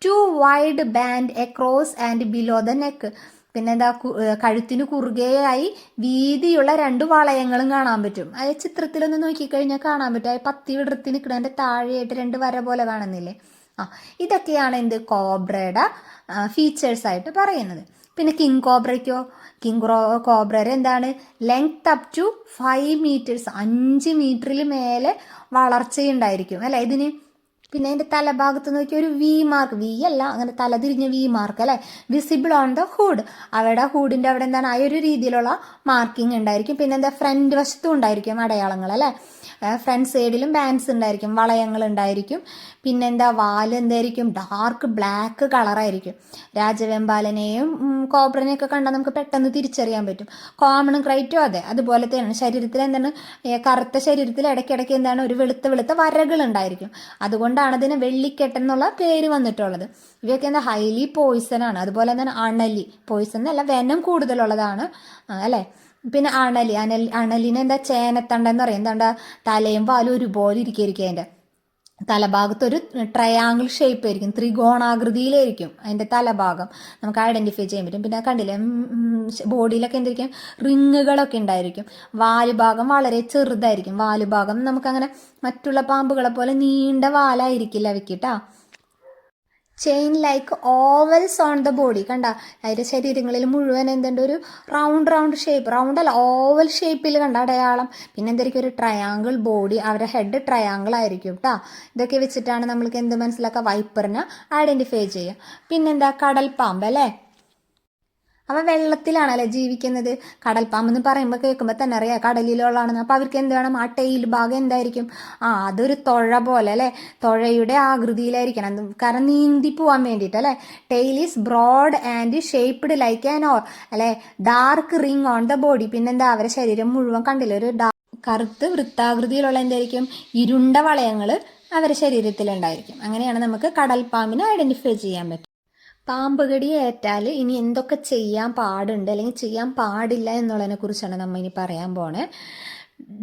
Two wide band across and below the neck. പിന്നെ എന്താ, കഴുത്തിന് കുറുകെയായി വീതിയുള്ള 2 വളയങ്ങളും കാണാൻ പറ്റും. ആ ചിത്രത്തിലൊന്ന് നോക്കിക്കഴിഞ്ഞാൽ കാണാൻ പറ്റും. ആ പത്തി വിടർത്തി നിൽക്കുന്നതിൻ്റെ താഴെയായിട്ട് 2 വര പോലെ കാണുന്നില്ലേ. ഇതൊക്കെയാണ് എന്ത്, കോബ്രയുടെ ഫീച്ചേഴ്സ് ആയിട്ട് പറയുന്നത്. പിന്നെ കിങ് കോബ്രയ്ക്കോ, കോബ്രയുടെ എന്താണ്, ലെങ്ത് അപ് ടു 5 meters, 5 മീറ്ററിൽ മേലെ വളർച്ചയുണ്ടായിരിക്കും, അല്ലേ ഇതിന്. പിന്നെ അതിൻ്റെ തലഭാഗത്ത് നോക്കി ഒരു വി മാർക്ക്, വി അല്ല, അങ്ങനെ തലതിരിഞ്ഞ വി മാർക്ക്, അല്ലേ, വിസിബിൾ ഓൺ ദ ഹുഡ്. അവരുടെ ഹുഡിൻ്റെ അവിടെ എന്താണ്, ആ ഒരു രീതിയിലുള്ള മാർക്കിംഗ് ഉണ്ടായിരിക്കും. പിന്നെ എന്താ, ഫ്രണ്ട് വശത്തും ഉണ്ടായിരിക്കും അടയാളങ്ങൾ, അല്ലേ. ഫ്രണ്ട് സൈഡിലും ബാൻഡ്സ് ഉണ്ടായിരിക്കും, വളയങ്ങൾ ഉണ്ടായിരിക്കും. പിന്നെന്താ, വാല് എന്തായിരിക്കും, ഡാർക്ക് ബ്ലാക്ക് കളറായിരിക്കും. രാജവെമ്പാലനെയും കോബ്രനെയൊക്കെ കണ്ടാൽ നമുക്ക് പെട്ടെന്ന് തിരിച്ചറിയാൻ പറ്റും. കോമൺ ക്രൈറ്റും അതെ, അതുപോലെ തന്നെയാണ്. ശരീരത്തിൽ എന്താണ്, കറുത്ത ശരീരത്തിൽ ഇടയ്ക്കിടയ്ക്ക് എന്താണ്, ഒരു വെളുത്ത വരകൾ ഉണ്ടായിരിക്കും. അതുകൊണ്ടാണ് അതുകൊണ്ടാണ് ഇതിന് വെള്ളിക്കെട്ടൻ എന്നുള്ള പേര് വന്നിട്ടുള്ളത്. ഇവയൊക്കെ എന്താ ഹൈലി പോയിസൺ ആണ്. അതുപോലെ തന്നെ അണലി പോയിസൺ അല്ല, വെനം കൂടുതലുള്ളതാണ് അല്ലേ. പിന്നെ അണലിനെ എന്താ ചേനത്തണ്ടെന്ന് പറയും. എന്താ തലയും പാലും ഒരുപോലെ ഇരിക്കും. അതിൻ്റെ തലഭാഗത്ത് ഒരു ട്രയാങ്കിൾ ഷേപ്പ് ആയിരിക്കും, ത്രികോണാകൃതിയിലായിരിക്കും അതിൻ്റെ തലഭാഗം. നമുക്ക് ഐഡൻറ്റിഫൈ ചെയ്യാൻ പറ്റും. പിന്നെ കണ്ടില്ലേ ബോഡിയിലൊക്കെ എന്തായിരിക്കും, റിങ്ങുകളൊക്കെ ഉണ്ടായിരിക്കും. വാലുഭാഗം വളരെ ചെറുതായിരിക്കും. വാലുഭാഗം നമുക്കങ്ങനെ മറ്റുള്ള പാമ്പുകളെ പോലെ നീണ്ട വാലായിരിക്കില്ല അവയ്ക്കിട്ടാ. Chain like ovals on the body. കണ്ട അതിൻ്റെ ശരീരങ്ങളിൽ മുഴുവൻ എന്തുണ്ട്, ഒരു റൗണ്ട് ഷേപ്പ്, റൗണ്ട് അല്ല ഓവൽ ഷേപ്പിൽ കണ്ട അടയാളം. പിന്നെ എന്തായിരിക്കും, ഒരു ട്രയാങ്കിൾ ബോഡി. അവരുടെ ഹെഡ് ട്രയാങ്കിൾ ആയിരിക്കും കേട്ടോ. ഇതൊക്കെ വെച്ചിട്ടാണ് നമ്മൾക്ക് എന്ത് മനസ്സിലാക്കുക, വൈപ്പറിനെ ഐഡൻറ്റിഫൈ ചെയ്യുക. പിന്നെന്താ, കടൽ പാമ്പ് അല്ലേ. അവ വെള്ളത്തിലാണല്ലേ ജീവിക്കുന്നത്. കടൽപ്പാമ്പെന്ന് പറയുമ്പോൾ കേൾക്കുമ്പോൾ തന്നെ അറിയാം കടലിലുള്ളതാണെന്ന്. അപ്പോൾ അവർക്ക് എന്ത് വേണം, ആ ടെയിൽ ഭാഗം എന്തായിരിക്കും, അതൊരു തുഴ പോലെ അല്ലേ, തുഴയുടെ ആകൃതിയിലായിരിക്കണം. കാരണം നീന്തി പോകാൻ വേണ്ടിയിട്ട് അല്ലേ. Tail is broad and shaped like an oar അല്ലേ, dark ring on the body. പിന്നെന്താ, അവരുടെ ശരീരം മുഴുവൻ കണ്ടില്ല, ഒരു കറുത്ത് വൃത്താകൃതിയിലുള്ള എന്തായിരിക്കും, ഇരുണ്ട വളയങ്ങൾ അവരുടെ ശരീരത്തിലുണ്ടായിരിക്കും. അങ്ങനെയാണ് നമുക്ക് കടൽപ്പാമ്പിനെ ഐഡൻറ്റിഫൈ ചെയ്യാൻ പറ്റും. പാമ്പ് കടി ഏറ്റാൽ ഇനി എന്തൊക്കെ ചെയ്യാൻ പാടുണ്ട് അല്ലെങ്കിൽ ചെയ്യാൻ പാടില്ല എന്നുള്ളതിനെ കുറിച്ചാണ് നമ്മൾ ഇനി പറയാൻ പോണേ.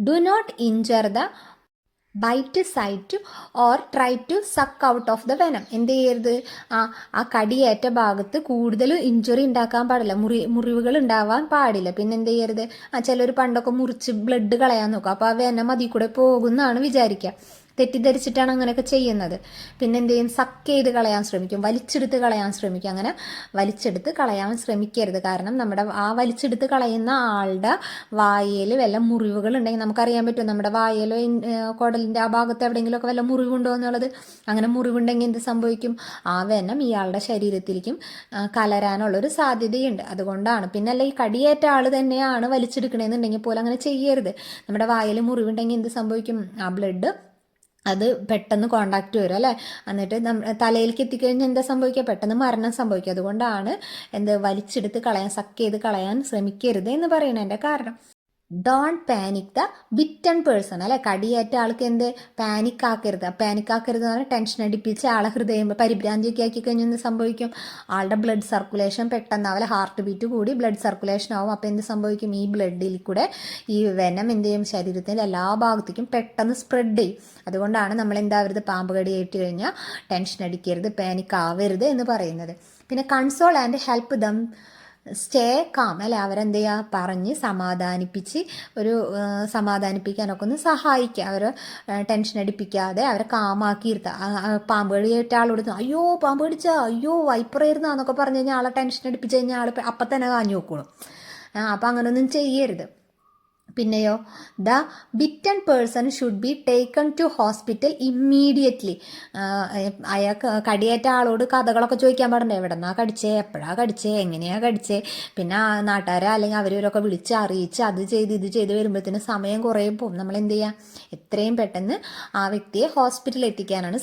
Do not injure the bite site or try to suck out of the venom. എന്ത് ചെയ്യരുത്, ആ കടിയേറ്റ ഭാഗത്ത് കൂടുതൽ ഇഞ്ചുറി ഉണ്ടാക്കാൻ പാടില്ല, മുറിവുകൾ ഉണ്ടാവാൻ പാടില്ല. പിന്നെ എന്ത് ചെയ്യരുത്, ചിലർ പണ്ടൊക്കെ മുറിച്ച് ബ്ലഡ് കളയാൻ നോക്കും. അപ്പോൾ ആ വെനം അതിൽ കൂടെ പോകുന്നതാണ് വിചാരിക്കുക. തെറ്റിദ്ധരിച്ചിട്ടാണ് അങ്ങനെയൊക്കെ ചെയ്യുന്നത്. പിന്നെ എന്ത് ചെയ്യും, സക്ക് ചെയ്ത് കളയാൻ ശ്രമിക്കും, വലിച്ചെടുത്ത് കളയാൻ ശ്രമിക്കും. അങ്ങനെ വലിച്ചെടുത്ത് കളയാൻ ശ്രമിക്കരുത്. കാരണം നമ്മുടെ ആ വലിച്ചെടുത്ത് കളയുന്ന ആളുടെ വായയിൽ വല്ല മുറിവുകൾ ഉണ്ടെങ്കിൽ നമുക്കറിയാൻ പറ്റും, നമ്മുടെ വായയിലോ കുടലിൻ്റെ ആ ഭാഗത്ത് എവിടെയെങ്കിലുമൊക്കെ വല്ല മുറിവുണ്ടോ എന്നുള്ളത്. അങ്ങനെ മുറിവുണ്ടെങ്കിൽ എന്ത് സംഭവിക്കും, ആ വെനം ഇയാളുടെ ശരീരത്തിലേക്കും കലരാനുള്ളൊരു സാധ്യതയുണ്ട്. അതുകൊണ്ടാണ്. പിന്നെ അല്ല, ഈ കടിയേറ്റ ആൾ തന്നെയാണ് വലിച്ചെടുക്കണമെന്നുണ്ടെങ്കിൽ പോലും അങ്ങനെ ചെയ്യരുത്. നമ്മുടെ വായിൽ മുറിവുണ്ടെങ്കിൽ എന്ത് സംഭവിക്കും, ആ ബ്ലഡ് അത് പെട്ടെന്ന് കോണ്ടാക്റ്റ് വരും അല്ലേ. എന്നിട്ട് തലയിലേക്ക് എത്തിക്കഴിഞ്ഞാൽ എന്താ സംഭവിക്കുക, പെട്ടെന്ന് മരണം സംഭവിക്കുക. അതുകൊണ്ടാണ് വലിച്ചെടുത്ത് കളയാൻ, സക്ക് ചെയ്ത് കളയാൻ ശ്രമിക്കരുത് എന്ന് പറയുന്നതിൻ്റെ കാരണം. Don't panic the bitten person അല്ലെ. കടിയേറ്റ ആൾക്ക് എന്ത് പാനിക് ആക്കരുത്. പാനിക് ആക്കരുത് എന്ന് പറഞ്ഞാൽ ടെൻഷൻ അടിപ്പിച്ച് ആളെ ഹൃദയം പരിഭ്രാന്തിയൊക്കെ ആക്കി കഴിഞ്ഞാൽ എന്ത് സംഭവിക്കും, ആളുടെ ബ്ലഡ് സർക്കുലേഷൻ പെട്ടെന്നാവില്ല, ഹാർട്ട് ബീറ്റ് കൂടി ബ്ലഡ് സർക്കുലേഷൻ ആവും. അപ്പോൾ എന്ത് സംഭവിക്കും, ഈ ബ്ലഡിൽ കൂടെ ഈ വെനം എന്ത് ചെയ്യും, ശരീരത്തിൻ്റെ എല്ലാ ഭാഗത്തേക്കും പെട്ടെന്ന് സ്പ്രെഡ് ചെയ്യും. അതുകൊണ്ടാണ് നമ്മൾ എന്താവരുത്, പാമ്പ് കടി ഏറ്റ് കഴിഞ്ഞാൽ ടെൻഷൻ അടിക്കരുത്, പാനിക് ആവരുത് എന്ന് പറയുന്നത്. പിന്നെ console and help them stay calm അല്ലെ. അവരെന്ത് ചെയ്യുക, പറഞ്ഞ് സമാധാനിപ്പിച്ച് സമാധാനിപ്പിക്കാനൊക്കെ ഒന്ന് സഹായിക്കുക. അവരെ ടെൻഷൻ അടിപ്പിക്കാതെ അവരെ കാമാക്കി ഇരുത്തുക. പാമ്പ് കടിയേറ്റ ആളോട് അയ്യോ പാമ്പ് കടിച്ചാ, അയ്യോ വൈപ്പറായിരുന്നൊക്കെ പറഞ്ഞു കഴിഞ്ഞാൽ ആളെ ടെൻഷൻ അടിപ്പിച്ച് കഴിഞ്ഞാൽ ആൾ അപ്പം തന്നെ കാഞ്ഞു നോക്കണം. അപ്പം അങ്ങനെയൊന്നും ചെയ്യരുത്. പിന്നെയോ, the bitten person should be taken to hospital immediately. അയാൾക്ക് കടിയേറ്റ ആളോട് കഥകളൊക്കെ ചോദിക്കാൻ പാടണ്ടേ, എവിടെന്നാ കടിച്ചേ, എപ്പോഴാ കടിച്ചേ, എങ്ങനെയാ കടിച്ചേ. പിന്നെ നാട്ടുകാരെ അല്ലെങ്കിൽ അവരവരൊക്കെ വിളിച്ച് അറിയിച്ച് അത് ചെയ്ത് ഇത് ചെയ്ത് വരുമ്പോഴത്തേന് സമയം കുറേ പോകും. നമ്മൾ എന്ത് ചെയ്യുക, എത്രയും പെട്ടെന്ന് ആ വ്യക്തിയെ ഹോസ്പിറ്റലിൽ എത്തിക്കാനാണ്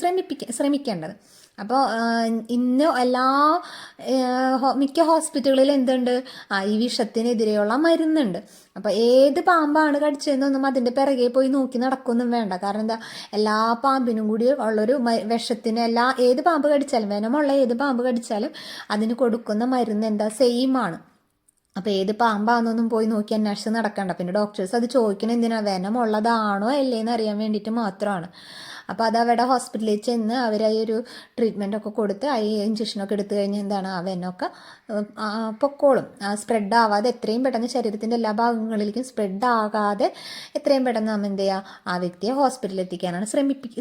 ശ്രമിക്കേണ്ടത്. അപ്പോൾ ഇന്ന് മിക്ക ഹോസ്പിറ്റലുകളിൽ എന്തുണ്ട്, ഈ വിഷത്തിനെതിരെയുള്ള മരുന്നുണ്ട്. അപ്പോൾ ഏത് പാമ്പാണ് കടിച്ചതെന്നൊന്നും അതിൻ്റെ പിറകെ പോയി നോക്കി നടക്കൊന്നും വേണ്ട. കാരണം എന്താ, എല്ലാ പാമ്പിനും കൂടി ഉള്ളൊരു വിഷത്തിന് ഏത് പാമ്പ് കടിച്ചാലും, വെനമുള്ള ഏത് പാമ്പ് കടിച്ചാലും അതിന് കൊടുക്കുന്ന മരുന്ന് എന്താ, സെയിം ആണ്. അപ്പോൾ ഏത് പാമ്പാണെന്നൊന്നും പോയി നോക്കി അന്വേഷിച്ച് നടക്കണ്ട. പിന്നെ ഡോക്ടേഴ്സ് അത് ചോദിക്കണം എന്തിനാ, വെനമുള്ളതാണോ അല്ലേന്ന് അറിയാൻ വേണ്ടിയിട്ട് മാത്രമാണ്. അപ്പോൾ അത് അവിടെ ഹോസ്പിറ്റലിൽ ചെന്ന് അവർ ഈ ഒരു ട്രീറ്റ്മെൻറ്റൊക്കെ കൊടുത്ത് ഈ ഇഞ്ചക്ഷനൊക്കെ എടുത്തു കഴിഞ്ഞാൽ എന്താണ്, ആ വെനമൊക്കെ പൊക്കോളും. സ്പ്രെഡ് ആവാതെ എത്രയും പെട്ടെന്ന് ശരീരത്തിൻ്റെ എല്ലാ ഭാഗങ്ങളിലേക്കും സ്പ്രെഡ് ആകാതെ എത്രയും പെട്ടെന്ന് നമ്മൾ എന്ത് ചെയ്യുക, ആ വ്യക്തിയെ ഹോസ്പിറ്റലിൽ എത്തിക്കാനാണ്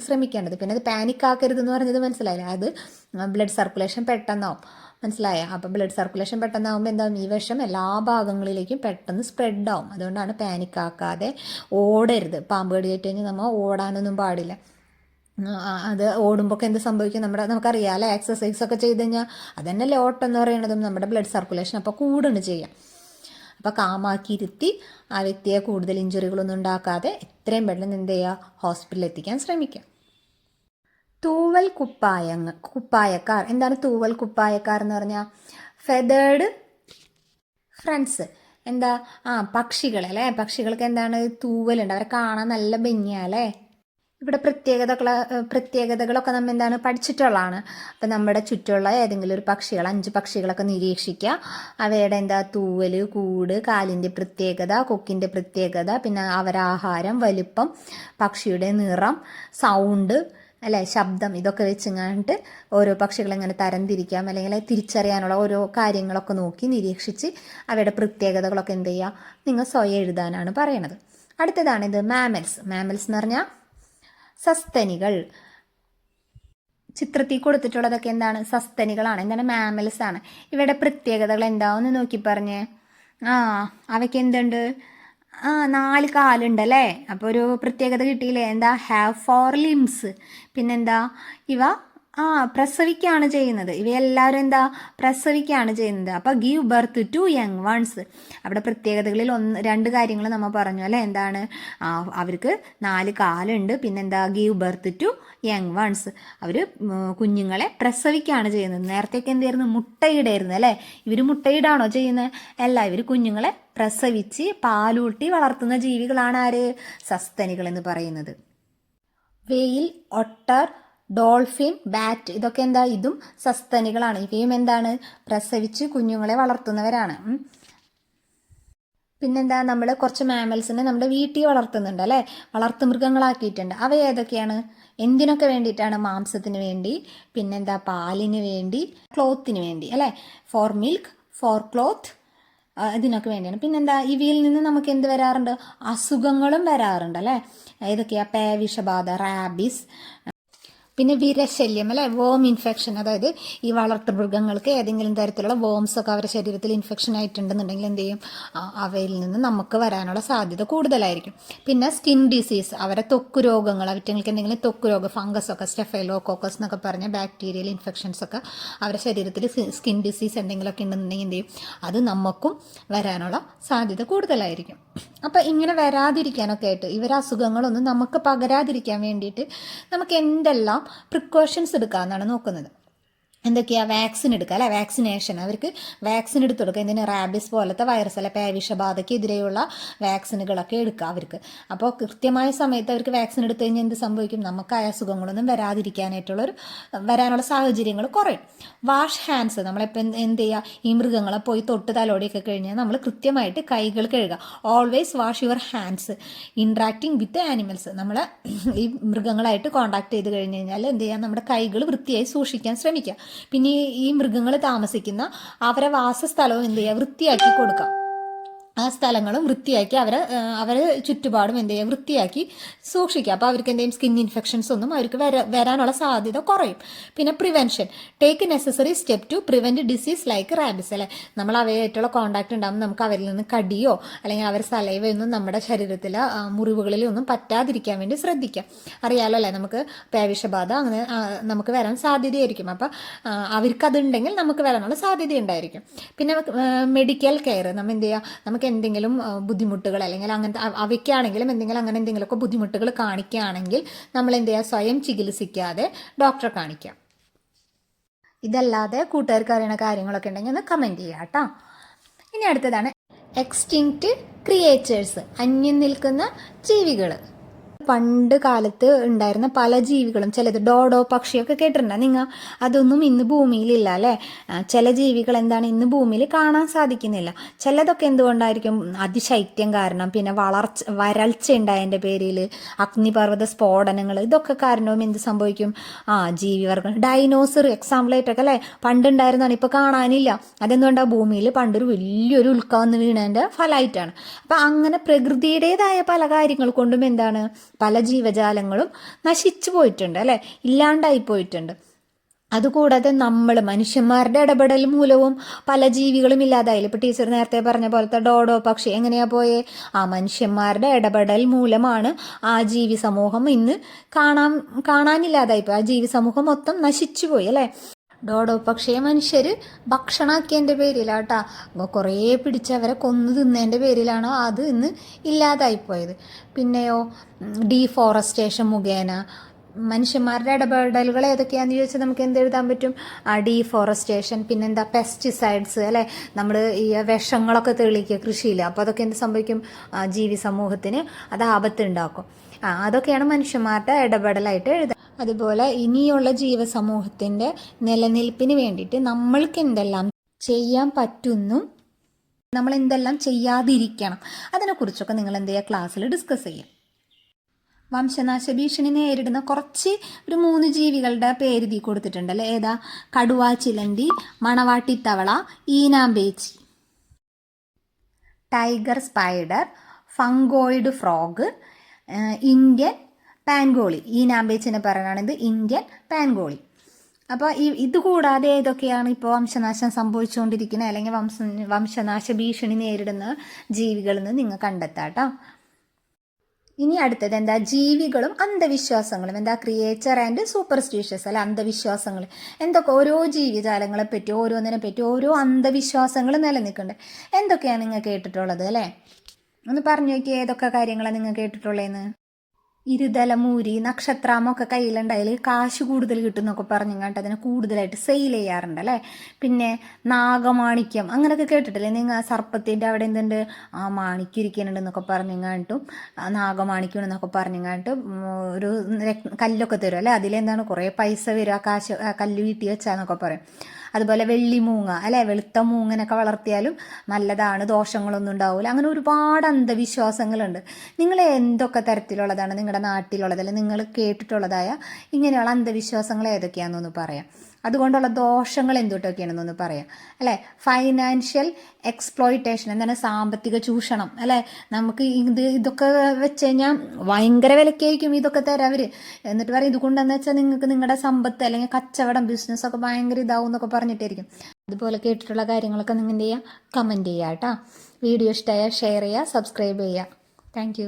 ശ്രമിക്കേണ്ടത്. പിന്നെ അത് പാനിക് ആക്കരുതെന്ന് പറഞ്ഞത് മനസ്സിലായില്ല, അത് ബ്ലഡ് സർക്കുലേഷൻ പെട്ടെന്നാവും, മനസ്സിലായ. അപ്പം ബ്ലഡ് സർക്കുലേഷൻ പെട്ടെന്നാകുമ്പോൾ എന്താകും, ഈ വിഷം എല്ലാ ഭാഗങ്ങളിലേക്കും പെട്ടെന്ന് സ്പ്രെഡ് ആവും. അതുകൊണ്ടാണ് പാനിക് ആക്കാതെ ഓടരുത്. പാമ്പ് കടിയേറ്റ് കഴിഞ്ഞാൽ നമ്മൾ ഓടാനൊന്നും പാടില്ല. അത് ഓടുമ്പോഴൊക്കെ എന്ത് സംഭവിക്കും, നമുക്കറിയാം അല്ലേ, എക്സസൈസ് ഒക്കെ ചെയ്ത് കഴിഞ്ഞാൽ അതന്നെയല്ലേ ഓട്ടം എന്ന് പറയുന്നതും, നമ്മുടെ ബ്ലഡ് സർക്കുലേഷൻ അപ്പോൾ കൂടുകയാണ് ചെയ്യാം. അപ്പോൾ കാമാക്കിയിരുത്തി ആ വ്യക്തിയെ കൂടുതൽ ഇഞ്ചുറികളൊന്നും ഉണ്ടാക്കാതെ എത്രയും പെട്ടെന്ന് എന്ത് ചെയ്യുക, ഹോസ്പിറ്റലിൽ എത്തിക്കാൻ ശ്രമിക്കുക. തൂവൽ കുപ്പായക്കാർ. എന്താണ് തൂവൽ കുപ്പായക്കാർ എന്ന് പറഞ്ഞാൽ, ഫെതേർഡ് ഫ്രണ്ട്സ്. എന്താ, പക്ഷികൾ അല്ലേ. പക്ഷികൾക്ക് എന്താണ്, തൂവലുണ്ട്, അവരെ കാണാൻ നല്ല ഭംഗിയല്ലേ. ഇവിടെ പ്രത്യേകതകളൊക്കെ നമ്മൾ എന്താണ് പഠിച്ചിട്ടുള്ളതാണ്. അപ്പം നമ്മുടെ ചുറ്റുമുള്ള ഏതെങ്കിലും ഒരു പക്ഷികൾ 5 പക്ഷികളൊക്കെ നിരീക്ഷിക്കുക. അവയുടെ എന്താ തൂവൽ, കൂട്, കാലിൻ്റെ പ്രത്യേകത, കൊക്കിൻ്റെ പ്രത്യേകത, പിന്നെ അവരാഹാരം, വലിപ്പം, പക്ഷിയുടെ നിറം, സൗണ്ട് അല്ലേ, ശബ്ദം, ഇതൊക്കെ വെച്ചങ്ങാണ്ട് ഓരോ പക്ഷികളെ എങ്ങനെ തരംതിരിക്കാം അല്ലെങ്കിൽ തിരിച്ചറിയാനുള്ള ഓരോ കാര്യങ്ങളൊക്കെ നോക്കി നിരീക്ഷിച്ച് അവയുടെ പ്രത്യേകതകളൊക്കെ എന്ത് ചെയ്യുക, നിങ്ങൾ സ്വയം എഴുതാനാണ് പറയണത്. അടുത്തതാണിത് മാമൽസ്. മാമൽസ് എന്ന് പറഞ്ഞാൽ സസ്തനികൾ. ചിത്രത്തിൽ കൊടുത്തിട്ടുള്ളതൊക്കെ എന്താണ്? സസ്തനികളാണ്. എന്താണ്? മാമൽസ് ആണ്. ഇവയുടെ പ്രത്യേകതകൾ എന്താവെന്ന് നോക്കി പറഞ്ഞേ. അവയ്ക്ക് എന്തുണ്ട്? 4 കാലുണ്ടല്ലേ. അപ്പോൾ ഒരു പ്രത്യേകത കിട്ടിയില്ലേ? എന്താ? Have 4 limbs. പിന്നെന്താ? ഇവ പ്രസവിക്കുകയാണ് ചെയ്യുന്നത്. ഇവയെല്ലാവരും എന്താ? പ്രസവിക്കുകയാണ് ചെയ്യുന്നത്. അപ്പോൾ give birth to young ones. അവിടെ പ്രത്യേകതകളിൽ 2 കാര്യങ്ങൾ നമ്മൾ പറഞ്ഞു അല്ലേ. എന്താണ്? അവർക്ക് 4 കാലുണ്ട്. പിന്നെന്താ? Give birth to young ones. അവർ കുഞ്ഞുങ്ങളെ പ്രസവിക്കുകയാണ് ചെയ്യുന്നത്. നേരത്തേക്ക് എന്തായിരുന്നു? മുട്ടയിടായിരുന്നു അല്ലേ. ഇവർ മുട്ടയിടാണോ ചെയ്യുന്നത്? അല്ല, ഇവർ കുഞ്ഞുങ്ങളെ പ്രസവിച്ച് പാലൂട്ടി വളർത്തുന്ന ജീവികളാണ് ആര്? സസ്തനികൾ എന്ന് പറയുന്നത്. വെയിൽ, ഒട്ടർ, ഡോൾഫിൻ, ബാറ്റ്, ഇതൊക്കെ എന്താ? ഇതും സസ്തനികളാണ്. ഇവയും എന്താണ്? പ്രസവിച്ച് കുഞ്ഞുങ്ങളെ വളർത്തുന്നവരാണ്. പിന്നെന്താ? നമ്മൾ കുറച്ച് മാമൽസിനെ നമ്മുടെ വീട്ടിൽ വളർത്തുന്നുണ്ട് അല്ലേ. വളർത്തുമൃഗങ്ങളാക്കിയിട്ടുണ്ട്. അവ ഏതൊക്കെയാണ്? എന്തിനൊക്കെ വേണ്ടിയിട്ടാണ്? മാംസത്തിന് വേണ്ടി, പിന്നെന്താ? പാലിന് വേണ്ടി, ക്ലോത്തിന് വേണ്ടി അല്ലേ. ഫോർ മിൽക്ക്, ഫോർ ക്ലോത്ത്, ഇതിനൊക്കെ വേണ്ടിയാണ്. പിന്നെന്താ? ഇവയിൽ നിന്ന് നമുക്ക് എന്ത് വരാറുണ്ട്? അസുഖങ്ങളും വരാറുണ്ട് അല്ലേ. ഏതൊക്കെയാ? പേവിഷബാധ, റാബിസ്, പിന്നെ വിരശല്യം അല്ലേ, വോം ഇൻഫെക്ഷൻ. അതായത് ഈ വളർത്തുമൃഗങ്ങൾക്ക് ഏതെങ്കിലും തരത്തിലുള്ള വോംസ് ഒക്കെ അവരുടെ ശരീരത്തിൽ ഇൻഫെക്ഷൻ ആയിട്ടുണ്ടെന്നുണ്ടെങ്കിൽ എന്ത് ചെയ്യും? അവയിൽ നിന്ന് നമുക്ക് വരാനുള്ള സാധ്യത കൂടുതലായിരിക്കും. പിന്നെ സ്കിൻ ഡിസീസ്, അവരുടെ ത്വക്ക് രോഗങ്ങൾ, അവറ്റങ്ങൾക്ക് എന്തെങ്കിലും ത്വക്ക് രോഗം, ഫംഗസ് ഒക്കെ, സ്റ്റെഫൈലോകോക്കസ് എന്നൊക്കെ പറഞ്ഞ ബാക്ടീരിയൽ ഇൻഫെക്ഷൻസ് ഒക്കെ അവരുടെ ശരീരത്തിൽ സ്കിൻ ഡിസീസ് എന്തെങ്കിലുമൊക്കെ ഉണ്ടെന്നുണ്ടെങ്കിൽ എന്ത് ചെയ്യും? അത് നമുക്കും വരാനുള്ള സാധ്യത കൂടുതലായിരിക്കും. അപ്പം ഇങ്ങനെ വരാതിരിക്കാനൊക്കെ ആയിട്ട്, ഇവരെ അസുഖങ്ങളൊന്നും നമുക്ക് പകരാതിരിക്കാൻ വേണ്ടിയിട്ട് നമുക്ക് എന്തെല്ലാം പ്രിക്കോഷൻസ് എടുക്കാമെന്നാണ് നോക്കുന്നത്. എന്തൊക്കെയാ? വാക്സിൻ എടുക്കുക അല്ലെ. വാക്സിനേഷൻ, അവർക്ക് വാക്സിൻ എടുത്തു കൊടുക്കുക. എന്തിന്? റാബിസ് പോലത്തെ വൈറസ് അല്ലെ, പേവിഷബാധയ്ക്കെതിരെയുള്ള വാക്സിനുകളൊക്കെ എടുക്കുക അവർക്ക്. അപ്പോൾ കൃത്യമായ സമയത്ത് അവർക്ക് വാക്സിൻ എടുത്തു കഴിഞ്ഞാൽ എന്ത് സംഭവിക്കും? നമുക്ക് ആ അസുഖങ്ങളൊന്നും വരാനുള്ള സാഹചര്യങ്ങൾ കുറയും. വാഷ് ഹാൻഡ്സ്, നമ്മളിപ്പോൾ എന്ത് ചെയ്യുക? ഈ മൃഗങ്ങളെ പോയി തൊട്ട് തലോടിയൊക്കെ കഴിഞ്ഞാൽ നമ്മൾ കൃത്യമായിട്ട് കൈകൾ കഴുകുക. Always wash your hands interacting with animals. നമ്മൾ ഈ മൃഗങ്ങളായിട്ട് കോണ്ടാക്ട് ചെയ്ത് കഴിഞ്ഞ് കഴിഞ്ഞാൽ എന്ത് ചെയ്യുക? നമ്മുടെ കൈകൾ വൃത്തിയായി സൂക്ഷിക്കാൻ ശ്രമിക്കുക. പിന്നെ ഈ മൃഗങ്ങൾ താമസിക്കുന്ന അവരെ വാസസ്ഥലവും എന്ത് ചെയ്യുക? വൃത്തിയാക്കി കൊടുക്കാം. ആ സ്ഥലങ്ങളും വൃത്തിയാക്കി അവരെ ചുറ്റുപാടും എന്ത് ചെയ്യുക? വൃത്തിയാക്കി സൂക്ഷിക്കുക. അപ്പോൾ അവർക്ക് എന്തെങ്കിലും സ്കിൻ ഇൻഫെക്ഷൻസ് ഒന്നും അവർക്ക് വരാനുള്ള സാധ്യത കുറയും. പിന്നെ prevention, take necessary step to prevent disease like rabies അല്ലേ. നമ്മൾ അവയായിട്ടുള്ള കോണ്ടാക്ട് ഉണ്ടാകുമ്പോൾ നമുക്ക് അവരിൽ നിന്ന് കടിയോ അല്ലെങ്കിൽ അവർ സലൈവയൊന്നും നമ്മുടെ ശരീരത്തിൽ മുറിവുകളിലൊന്നും പറ്റാതിരിക്കാൻ വേണ്ടി ശ്രദ്ധിക്കാം. അറിയാലോ അല്ലേ, നമുക്ക് പേവിഷബാധ അങ്ങനെ നമുക്ക് വരാൻ സാധ്യതയായിരിക്കും. അപ്പം അവർക്കതുണ്ടെങ്കിൽ നമുക്ക് വരാനുള്ള സാധ്യതയുണ്ടായിരിക്കും. പിന്നെ മെഡിക്കൽ കെയർ, നമ്മൾ എന്ത് ചെയ്യുക? നമുക്ക് എന്തെങ്കിലും ബുദ്ധിമുട്ടുകൾ അല്ലെങ്കിൽ അങ്ങനത്തെ അവയ്ക്കാണെങ്കിലും എന്തെങ്കിലുമൊക്കെ ബുദ്ധിമുട്ടുകൾ കാണിക്കുകയാണെങ്കിൽ നമ്മൾ എന്ത് ചെയ്യുക? സ്വയം ചികിത്സിക്കാതെ ഡോക്ടറെ കാണിക്കാം. ഇതല്ലാതെ കൂട്ടുകാർക്ക് അറിയുന്ന കാര്യങ്ങളൊക്കെ ഉണ്ടെങ്കിൽ ഒന്ന് കമൻറ്റ് ചെയ്യാം കേട്ടോ. ഇനി അടുത്തതാണ് എക്സ്റ്റിങ്ക്റ്റ് ക്രിയേച്ചേഴ്സ്, അന്യം നിൽക്കുന്ന ജീവികൾ. പണ്ട് കാലത്ത് ഉണ്ടായിരുന്ന പല ജീവികളും, ചിലത് ഡോഡോ പക്ഷിയൊക്കെ കേട്ടിട്ടുണ്ടോ നിങ്ങൾ? അതൊന്നും ഇന്ന് ഭൂമിയിലില്ല അല്ലേ. ചില ജീവികൾ എന്താണ് ഇന്ന് ഭൂമിയിൽ കാണാൻ സാധിക്കുന്നില്ല. ചിലതൊക്കെ എന്തുകൊണ്ടായിരിക്കും? അതിശൈത്യം കാരണം, പിന്നെ വരൾച്ച ഉണ്ടായതിൻ്റെ പേരിൽ, അഗ്നിപർവ്വത സ്ഫോടനങ്ങൾ, ഇതൊക്കെ കാരണവും എന്ത് സംഭവിക്കും? ജീവിവർഗം, ഡൈനോസർ എക്സാമ്പിളായിട്ടൊക്കെ അല്ലേ പണ്ടുണ്ടായിരുന്നാണ്, ഇപ്പോൾ കാണാനില്ല. അതെന്തുകൊണ്ടാണ്? ഭൂമിയിൽ പണ്ടൊരു വലിയൊരു ഉൽക്ക വന്ന് വീണതിൻ്റെ ഫലമായിട്ടാണ്. അപ്പം അങ്ങനെ പ്രകൃതിയുടേതായ പല കാര്യങ്ങൾ കൊണ്ടും എന്താണ്? പല ജീവജാലങ്ങളും നശിച്ചു പോയിട്ടുണ്ട് അല്ലേ, ഇല്ലാണ്ടായി പോയിട്ടുണ്ട്. അതുകൂടാതെ നമ്മൾ മനുഷ്യന്മാരുടെ ഇടപെടൽ മൂലവും പല ജീവികളും ഇല്ലാതായില്ല. ഇപ്പോൾ ടീച്ചർ നേരത്തെ പറഞ്ഞ പോലത്തെ ഡോഡോ പക്ഷി എങ്ങനെയാ പോയേ? മനുഷ്യന്മാരുടെ ഇടപെടൽ മൂലമാണ് ആ ജീവി സമൂഹം ഇന്ന് കാണാനില്ലാതായിപ്പോയി. ആ ജീവി സമൂഹം മൊത്തം നശിച്ചു പോയി അല്ലേ. ഡോഡോ പക്ഷിയെ മനുഷ്യർ ഭക്ഷണമാക്കിയതിൻ്റെ പേരിലാട്ടാ, കുറേ പിടിച്ചവരെ കൊന്നു തിന്നതിൻ്റെ പേരിലാണ് അത് ഇന്ന് ഇല്ലാതായിപ്പോയത്. പിന്നെയോ ഡീഫോറസ്റ്റേഷൻ മുഖേന മനുഷ്യന്മാരുടെ ഇടപെടലുകൾ ഏതൊക്കെയാണെന്ന് ചോദിച്ചാൽ നമുക്ക് എന്തെഴുതാൻ പറ്റും? ഡീഫോറസ്റ്റേഷൻ, പിന്നെന്താ പെസ്റ്റിസൈഡ്സ് അല്ലേ. നമ്മൾ ഈ വിഷങ്ങളൊക്കെ തെളിയിക്കുക കൃഷിയിൽ. അപ്പോൾ അതൊക്കെ എന്ത് സംഭവിക്കും? ജീവി സമൂഹത്തിന് അത് ആപത്തുണ്ടാക്കും. അതൊക്കെയാണ് മനുഷ്യന്മാരുടെ ഇടപെടലായിട്ട് എഴുതുക. അതുപോലെ ഇനിയുള്ള ജീവസമൂഹത്തിൻ്റെ നിലനിൽപ്പിന് വേണ്ടിയിട്ട് നമ്മൾക്ക് എന്തെല്ലാം ചെയ്യാൻ പറ്റുന്നു, നമ്മൾ എന്തെല്ലാം ചെയ്യാതിരിക്കണം, അതിനെക്കുറിച്ചൊക്കെ നിങ്ങൾ എന്ത് ചെയ്യുക, ക്ലാസ്സിൽ ഡിസ്കസ് ചെയ്യുക. വംശനാശ ഭീഷണി നേരിടുന്ന ഒരു 3 ജീവികളുടെ പേര് ഇതിൽ കൊടുത്തിട്ടുണ്ടല്ലേ. ഏതാ? കടുവാ ചിലന്തി, മണവാട്ടിത്തവള, ഈനാമ്പേച്ചി, ടൈഗർ സ്പൈഡർ, ഫംഗോയിഡ് ഫ്രോഗ്, ഇന്ത്യൻ പാൻഗോളി. ഈനാമ്പേച്ചിനെ പറയുകയാണെങ്കിൽ ഇന്ത്യൻ പാൻഗോളി. അപ്പോൾ ഇതുകൂടാതെ ഏതൊക്കെയാണ് ഇപ്പോൾ വംശനാശം സംഭവിച്ചുകൊണ്ടിരിക്കുന്നത് അല്ലെങ്കിൽ വംശനാശ ഭീഷണി നേരിടുന്ന ജീവികളെന്ന് നിങ്ങൾ കണ്ടെത്താം കേട്ടോ. ഇനി അടുത്തത് എന്താ? ജീവികളും അന്ധവിശ്വാസങ്ങളും. എന്താ? ക്രിയേച്ചർ ആൻഡ് സൂപ്പർസ്റ്റിഷ്യസ് അല്ല, അന്ധവിശ്വാസങ്ങൾ. എന്തൊക്കെ ഓരോ ജീവിജാലങ്ങളെ പറ്റി, ഓരോന്നിനെ പറ്റി ഓരോ അന്ധവിശ്വാസങ്ങൾ നിലനിൽക്കുന്നുണ്ട്. എന്തൊക്കെയാണ് നിങ്ങൾ കേട്ടിട്ടുള്ളത് അല്ലേ? ഒന്ന് പറഞ്ഞു നോക്കിയേ, ഏതൊക്കെ കാര്യങ്ങളാണ് നിങ്ങൾ കേട്ടിട്ടുള്ളതെന്ന്. ഇരുതലമൂരി, നക്ഷത്രാമൊക്കെ കയ്യിലുണ്ടായാൽ കാശ് കൂടുതൽ കിട്ടും എന്നൊക്കെ പറഞ്ഞിങ്ങാണ്ട് അതിനെ കൂടുതലായിട്ട് സെയിൽ ചെയ്യാറുണ്ട് അല്ലേ. പിന്നെ നാഗമാണിക്യം അങ്ങനെയൊക്കെ കേട്ടിട്ടില്ലേ നിങ്ങൾ? സർപ്പത്തിൻ്റെ അവിടെ എന്തുണ്ട്, മാണിക്യം ഇരിക്കുന്നുണ്ടെന്നൊക്കെ പറഞ്ഞിങ്ങാണ്ടും നാഗമാണിക്യം എന്നൊക്കെ പറഞ്ഞിങ്ങാണ്ട് ഒരു കല്ലൊക്കെ തരും അല്ലേ. അതിലെന്താണ് കുറേ പൈസ വരും, ആ കാശ് കല്ല് വീട്ടി വെച്ചാന്നൊക്കെ പറയും. അതുപോലെ വെള്ളിമൂങ്ങ അല്ലേ, വെളുത്ത മൂങ്ങനൊക്കെ വളർത്തിയാലും നല്ലതാണ്, ദോഷങ്ങളൊന്നും ഉണ്ടാവില്ല. അങ്ങനെ ഒരുപാട് അന്ധവിശ്വാസങ്ങളുണ്ട്. നിങ്ങൾ എന്തൊക്കെ തരത്തിലുള്ളതാണ് നിങ്ങളുടെ നാട്ടിലുള്ളത് അല്ലെങ്കിൽ നിങ്ങൾ കേട്ടിട്ടുള്ളതായ ഇങ്ങനെയുള്ള അന്ധവിശ്വാസങ്ങൾ ഏതൊക്കെയാണെന്നൊന്ന് പറയാം. അതുകൊണ്ടുള്ള ദോഷങ്ങൾ എന്തൊക്കെയാണെന്നൊന്ന് പറയാം അല്ലേ. ഫൈനാൻഷ്യൽ എക്സ്പ്ലോയിറ്റേഷൻ, എന്താണ്? സാമ്പത്തിക ചൂഷണം അല്ലേ. നമുക്ക് ഇതൊക്കെ വെച്ച് കഴിഞ്ഞാൽ ഭയങ്കര വിലക്കായിരിക്കും ഇതൊക്കെ തരാം അവർ. എന്നിട്ട് പറയും ഇതുകൊണ്ടെന്ന് വെച്ചാൽ നിങ്ങൾക്ക് നിങ്ങളുടെ സമ്പത്ത് അല്ലെങ്കിൽ കച്ചവടം ബിസിനസ്സൊക്കെ ഭയങ്കര ഇതാവും എന്നൊക്കെ പറഞ്ഞിട്ടായിരിക്കും. അതുപോലെ കേട്ടിട്ടുള്ള കാര്യങ്ങളൊക്കെ നിങ്ങൾ എന്ത് ചെയ്യുക, കമൻറ്റ് ചെയ്യുക കേട്ടോ. വീഡിയോ ഇഷ്ടമായാൽ ഷെയർ ചെയ്യുക, സബ്സ്ക്രൈബ് ചെയ്യുക. താങ്ക്